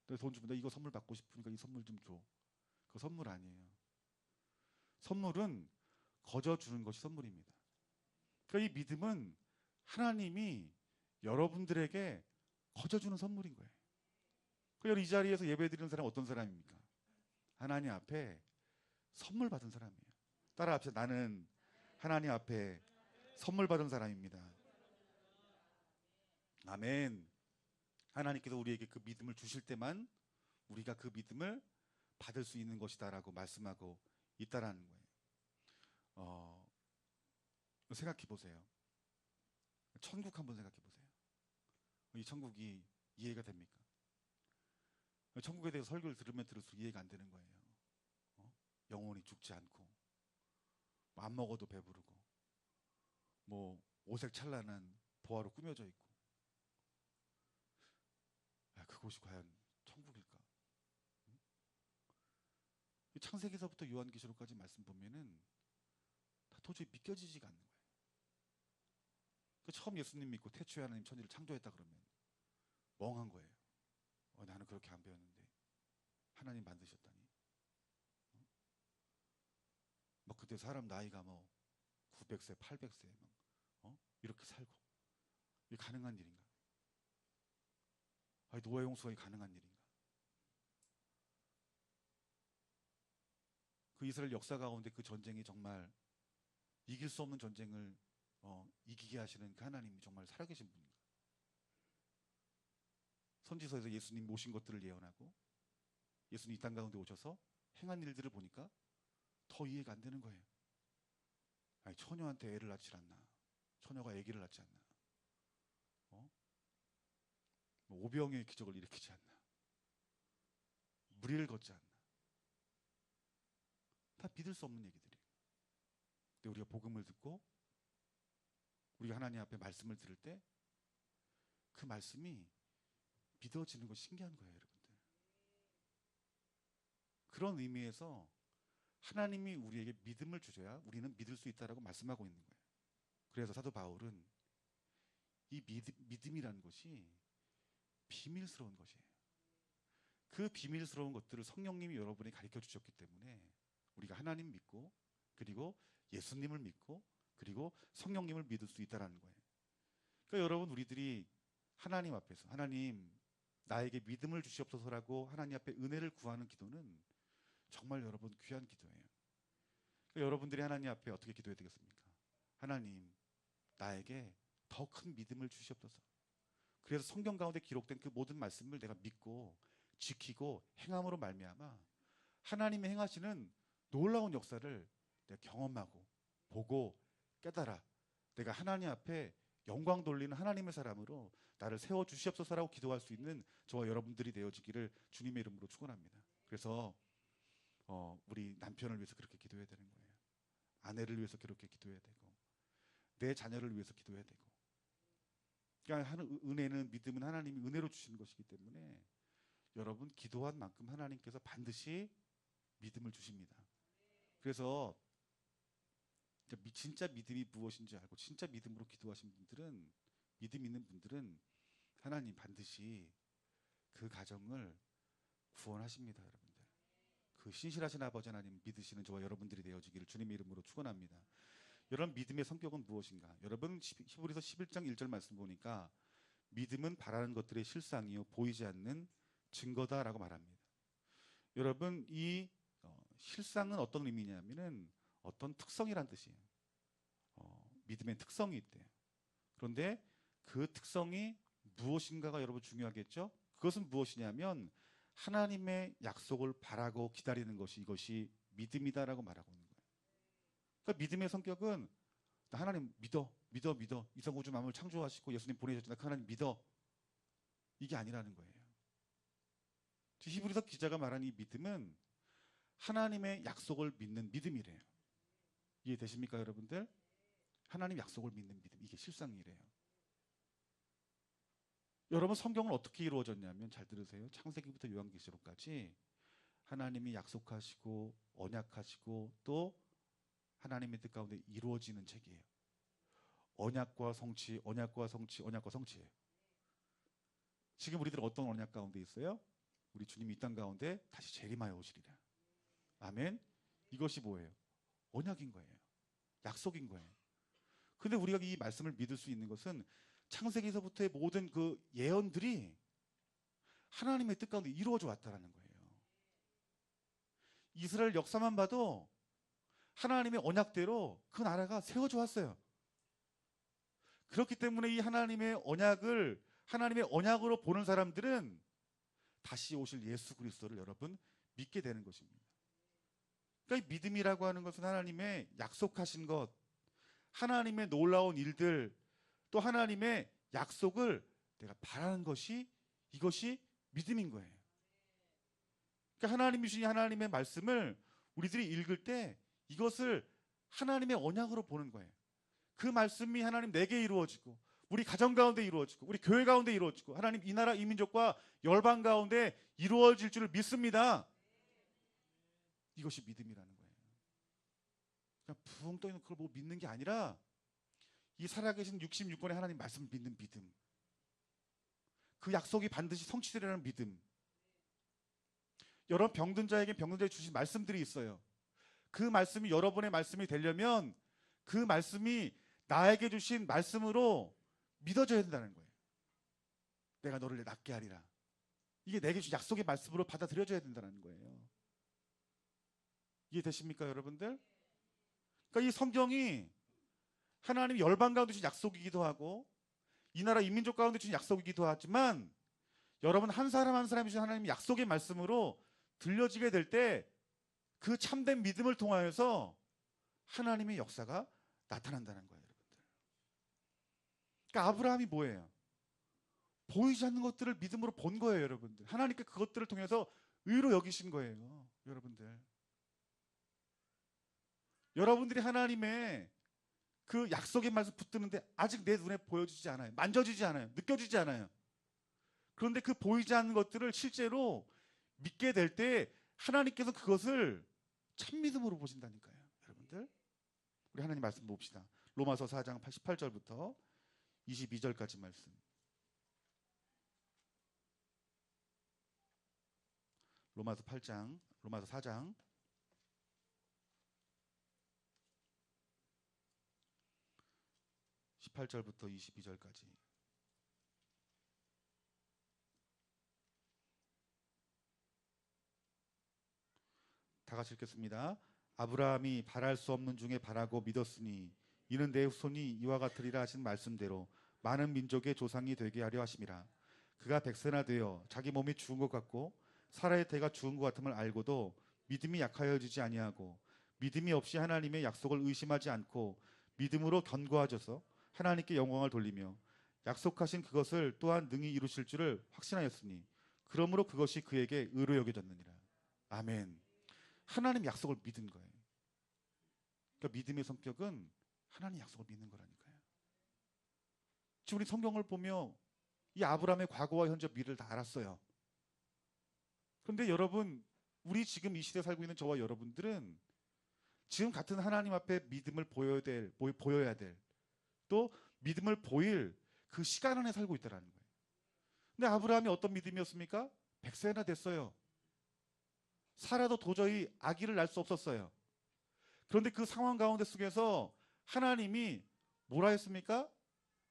내가 돈 주면 나 이거 선물 받고 싶으니까 이 선물 좀 줘. 그거 선물 아니에요. 선물은 거저 주는 것이 선물입니다. 그러니까 이 믿음은 하나님이 여러분들에게 거저 주는 선물인 거예요. 그러니까 이 자리에서 예배드리는 사람은 어떤 사람입니까? 하나님 앞에 선물 받은 사람이에요. 따라합시다. 나는 하나님 앞에 선물 받은 사람입니다. 아멘. 하나님께서 우리에게 그 믿음을 주실 때만 우리가 그 믿음을 받을 수 있는 것이다라고 말씀하고 있다라는 거예요. 생각해 보세요. 천국 한번 생각해 보세요. 이 천국이 이해가 됩니까? 천국에 대해서 설교를 들으면 들을수록 이해가 안 되는 거예요. 영원히 죽지 않고 안 먹어도 배부르고 뭐 오색 찬란한 보화로 꾸며져 있고 그것이 과연 천국일까? 창세기서부터 요한계시록까지 말씀 보면은 다 도저히 믿겨지지가 않는 거예요. 처음 예수님 믿고 태초에 하나님 천지를 창조했다 그러면 멍한 거예요. 나는 그렇게 안 배웠는데 하나님 만드셨다니. 뭐 그때 사람 나이가 뭐 900세, 800세 이렇게 살고 이게 가능한 일인가? 노아 홍수가 가능한 일인가? 그 이스라엘 역사 가운데 그 전쟁이 정말 이길 수 없는 전쟁을 이기게 하시는 그 하나님이 정말 살아계신 분인가? 선지서에서 예수님 모신 것들을 예언하고 예수님 이 땅 가운데 오셔서 행한 일들을 보니까 더 이해가 안 되는 거예요. 처녀한테 애를 낳지 않나? 처녀가 아기를 낳지 않나? 오병의 기적을 일으키지 않나? 무리를 걷지 않나? 다 믿을 수 없는 얘기들이에요. 근데 우리가 복음을 듣고 우리가 하나님 앞에 말씀을 들을 때 그 말씀이 믿어지는 것이 신기한 거예요, 여러분들. 그런 의미에서 하나님이 우리에게 믿음을 주셔야 우리는 믿을 수 있다라고 말씀하고 있는 거예요. 그래서 사도 바울은 이 믿음이라는 것이 비밀스러운 것이에요. 그 비밀스러운 것들을 성령님이 여러분에게 가르쳐 주셨기 때문에 우리가 하나님 믿고 그리고 예수님을 믿고 그리고 성령님을 믿을 수 있다는 거예요. 그러니까 여러분 우리들이 하나님 앞에서 하나님 나에게 믿음을 주시옵소서라고 하나님 앞에 은혜를 구하는 기도는 정말 여러분 귀한 기도예요. 그러니까 여러분들이 하나님 앞에 어떻게 기도해야 되겠습니까? 하나님 나에게 더 큰 믿음을 주시옵소서. 그래서 성경 가운데 기록된 그 모든 말씀을 내가 믿고 지키고 행함으로 말미암아 하나님의 행하시는 놀라운 역사를 내가 경험하고 보고 깨달아. 내가 하나님 앞에 영광 돌리는 하나님의 사람으로 나를 세워 주시옵소서라고 기도할 수 있는 저와 여러분들이 되어지기를 주님의 이름으로 축원합니다. 그래서 우리 남편을 위해서 그렇게 기도해야 되는 거예요. 아내를 위해서 그렇게 기도해야 되고, 내 자녀를 위해서 기도해야 되고. 그러니까 은혜는, 믿음은 하나님이 은혜로 주시는 것이기 때문에 여러분 기도한 만큼 하나님께서 반드시 믿음을 주십니다. 그래서 진짜 믿음이 무엇인지 알고 진짜 믿음으로 기도하신 분들은, 믿음 있는 분들은 하나님 반드시 그 가정을 구원하십니다. 여러분들, 그 신실하신 아버지 하나님 믿으시는 저와 여러분들이 되어지기를 주님의 이름으로 축원합니다. 여러분, 믿음의 성격은 무엇인가? 여러분, 히브리서 11장 1절 말씀 보니까 믿음은 바라는 것들의 실상이요 보이지 않는 증거다라고 말합니다. 여러분, 이 실상은 어떤 의미냐면은 어떤 특성이란 뜻이에요. 믿음의 특성이 있대요. 그런데 그 특성이 무엇인가가 여러분 중요하겠죠? 그것은 무엇이냐면 하나님의 약속을 바라고 기다리는 것이, 이것이 믿음이다라고 말하고 있는 거예요. 그러니까 믿음의 성격은 나 하나님 믿어. 이성 우주 만물 창조하시고 예수님 보내셨잖아. 그 하나님 믿어. 이게 아니라는 거예요. 히브리서 기자가 말한 이 믿음은 하나님의 약속을 믿는 믿음이래요. 이해되십니까, 여러분들? 하나님 약속을 믿는 믿음, 이게 실상이래요. 여러분, 성경은 어떻게 이루어졌냐면, 잘 들으세요. 창세기부터 요한계시록까지 하나님이 약속하시고 언약하시고 또 하나님의 뜻 가운데 이루어지는 책이에요. 언약과 성취, 언약과 성취, 언약과 성취예요. 지금 우리들 어떤 언약 가운데 있어요? 우리 주님이 이 땅 가운데 다시 재림하여 오시리라. 아멘. 이것이 뭐예요? 언약인 거예요. 약속인 거예요. 근데 우리가 이 말씀을 믿을 수 있는 것은 창세기에서부터의 모든 그 예언들이 하나님의 뜻 가운데 이루어져 왔다라는 거예요. 이스라엘 역사만 봐도 하나님의 언약대로 그 나라가 세워져 왔어요. 그렇기 때문에 이 하나님의 언약을 하나님의 언약으로 보는 사람들은 다시 오실 예수 그리스도를 여러분 믿게 되는 것입니다. 그러니까 이 믿음이라고 하는 것은 하나님의 약속하신 것, 하나님의 놀라운 일들, 또 하나님의 약속을 내가 바라는 것이, 이것이 믿음인 거예요. 그러니까 하나님이 주신 하나님의 말씀을 우리들이 읽을 때 이것을 하나님의 언약으로 보는 거예요. 그 말씀이 하나님 내게 이루어지고, 우리 가정 가운데 이루어지고, 우리 교회 가운데 이루어지고, 하나님 이 나라 이 민족과 열방 가운데 이루어질 줄을 믿습니다. 이것이 믿음이라는 거예요. 그냥 붕 떠있는 그걸 보고 믿는 게 아니라 이 살아계신 66권의 하나님 말씀을 믿는 믿음, 그 약속이 반드시 성취되리라는 믿음. 여러 병든 자에게 병든 자에 주신 말씀들이 있어요. 그 말씀이 여러분의 말씀이 되려면 그 말씀이 나에게 주신 말씀으로 믿어져야 된다는 거예요. 내가 너를 낫게 하리라. 이게 내게 주신 약속의 말씀으로 받아들여져야 된다는 거예요. 이해되십니까, 여러분들? 그러니까 이 성경이 하나님이 열방 가운데 주신 약속이기도 하고 이 나라 이민족 가운데 주신 약속이기도 하지만, 여러분 한 사람 한 사람이 주신 하나님의 약속의 말씀으로 들려지게 될 때 그 참된 믿음을 통하여서 하나님의 역사가 나타난다는 거예요, 여러분들. 그러니까 아브라함이 뭐예요? 보이지 않는 것들을 믿음으로 본 거예요, 여러분들. 하나님께 그것들을 통해서 의로 여기신 거예요, 여러분들. 여러분들이 하나님의 그 약속의 말씀 붙드는데 아직 내 눈에 보여지지 않아요. 만져지지 않아요. 느껴지지 않아요. 그런데 그 보이지 않는 것들을 실제로 믿게 될 때 하나님께서 그것을 참믿음으로 보신다니까요, 여러분들. 우리 하나님 말씀 봅시다. 로마서 4장 18절부터 22절까지 말씀. 로마서 4장 18절부터 22절까지. 다 같이 읽겠습니다. 아브라함이 바랄 수 없는 중에 바라고 믿었으니 이는 내 후손이 이와 같으리라 하신 말씀대로 많은 민족의 조상이 되게 하려 하심이라. 그가 백세나 되어 자기 몸이 죽은 것 같고 사라의 태가 죽은 것 같음을 알고도 믿음이 약하여지지 아니하고 믿음이 없이 하나님의 약속을 의심하지 않고 믿음으로 견고하셔서 하나님께 영광을 돌리며 약속하신 그것을 또한 능히 이루실 줄을 확신하였으니 그러므로 그것이 그에게 의로 여겨졌느니라. 아멘. 하나님 약속을 믿은 거예요. 그러니까 믿음의 성격은 하나님 약속을 믿는 거라니까요. 지금 우리 성경을 보며 이 아브라함의 과거와 현재 미래를 다 알았어요. 그런데 여러분, 우리 지금 이 시대에 살고 있는 저와 여러분들은 지금 같은 하나님 앞에 믿음을 보여야 될, 또 믿음을 보일 그 시간 안에 살고 있다는 거예요. 근데 아브라함이 어떤 믿음이었습니까? 100세나 됐어요. 사라도 도저히 아기를 낳을 수 없었어요. 그런데 그 상황 가운데 속에서 하나님이 뭐라 했습니까?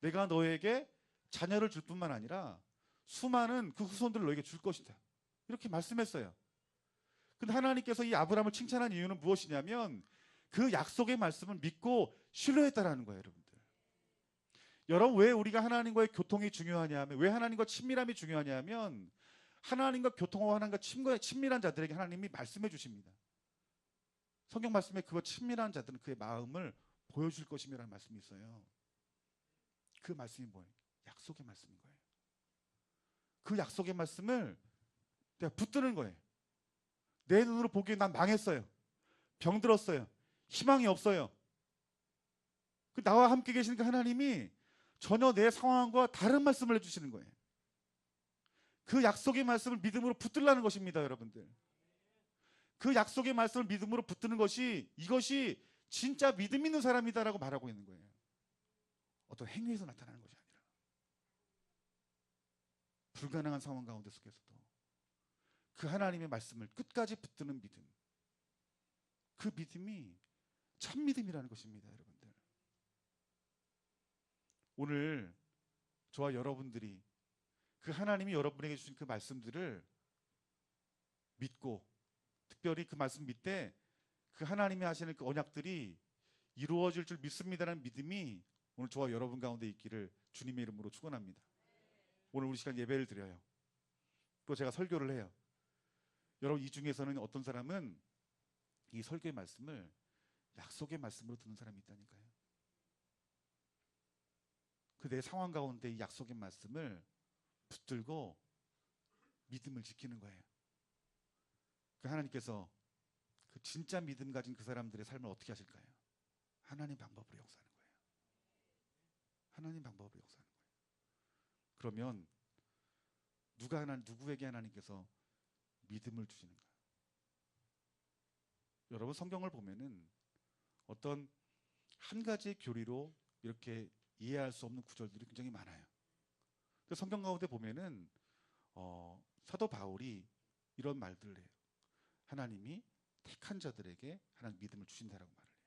내가 너에게 자녀를 줄 뿐만 아니라 수많은 그 후손들을 너에게 줄 것이다. 이렇게 말씀했어요. 근데 하나님께서 이 아브라함을 칭찬한 이유는 무엇이냐면 그 약속의 말씀을 믿고 신뢰했다라는 거예요, 여러분들. 여러분, 왜 우리가 하나님과의 교통이 중요하냐면, 왜 하나님과 친밀함이 중요하냐면 하나님과 교통하고 하나님과 친밀한 자들에게 하나님이 말씀해 주십니다. 성경 말씀에 그와 친밀한 자들은 그의 마음을 보여줄 것임이라는 말씀이 있어요. 그 말씀이 뭐예요? 약속의 말씀인 거예요. 그 약속의 말씀을 내가 붙드는 거예요. 내 눈으로 보기에 난 망했어요. 병들었어요. 희망이 없어요. 그 나와 함께 계시는 그 하나님이 전혀 내 상황과 다른 말씀을 해주시는 거예요. 그 약속의 말씀을 믿음으로 붙들라는 것입니다, 여러분들. 그 약속의 말씀을 믿음으로 붙드는 것이, 이것이 진짜 믿음 있는 사람이다라고 말하고 있는 거예요. 어떤 행위에서 나타나는 것이 아니라 불가능한 상황 가운데 속에서도 그 하나님의 말씀을 끝까지 붙드는 믿음, 그 믿음이 참 믿음이라는 것입니다, 여러분들. 오늘 저와 여러분들이 그 하나님이 여러분에게 주신 그 말씀들을 믿고, 특별히 그 말씀 밑에 그 하나님이 하시는 그 언약들이 이루어질 줄 믿습니다라는 믿음이 오늘 저와 여러분 가운데 있기를 주님의 이름으로 축원합니다. 오늘 우리 시간 예배를 드려요. 또 제가 설교를 해요. 여러분, 이 중에서는 어떤 사람은 이 설교의 말씀을 약속의 말씀으로 듣는 사람이 있다니까요. 그 내 상황 가운데 이 약속의 말씀을 붙들고 믿음을 지키는 거예요. 그 하나님께서 그 진짜 믿음 가진 그 사람들의 삶을 어떻게 하실까요? 하나님 방법으로 역사하는 거예요. 하나님 방법으로 역사하는 거예요. 그러면 누구에게 하나님께서 믿음을 주시는가? 여러분, 성경을 보면은 어떤 한 가지 교리로 이렇게 이해할 수 없는 구절들이 굉장히 많아요. 근데 성경 가운데 보면은 사도 바울이 이런 말들을 해요. 하나님이 택한 자들에게 하나님 믿음을 주신다라고 말을 해요.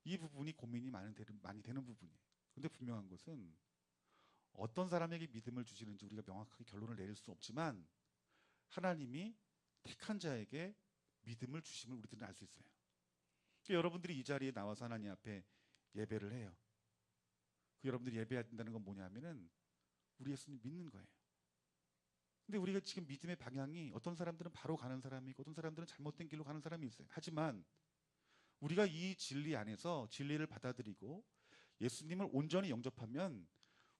이 부분이 고민이 많이 되는 부분이에요. 그런데 분명한 것은 어떤 사람에게 믿음을 주시는지 우리가 명확하게 결론을 내릴 수 없지만 하나님이 택한 자에게 믿음을 주심을 우리들은 알 수 있어요. 그러니까 여러분들이 이 자리에 나와서 하나님 앞에 예배를 해요. 그 여러분들이 예배해야 된다는 건 뭐냐면은 우리 예수님 믿는 거예요. 근데 우리가 지금 믿음의 방향이 어떤 사람들은 바로 가는 사람이 있고 어떤 사람들은 잘못된 길로 가는 사람이 있어요. 하지만 우리가 이 진리 안에서 진리를 받아들이고 예수님을 온전히 영접하면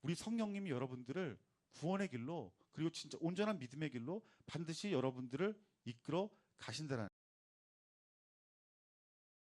우리 성령님이 여러분들을 구원의 길로, 그리고 진짜 온전한 믿음의 길로 반드시 여러분들을 이끌어 가신다는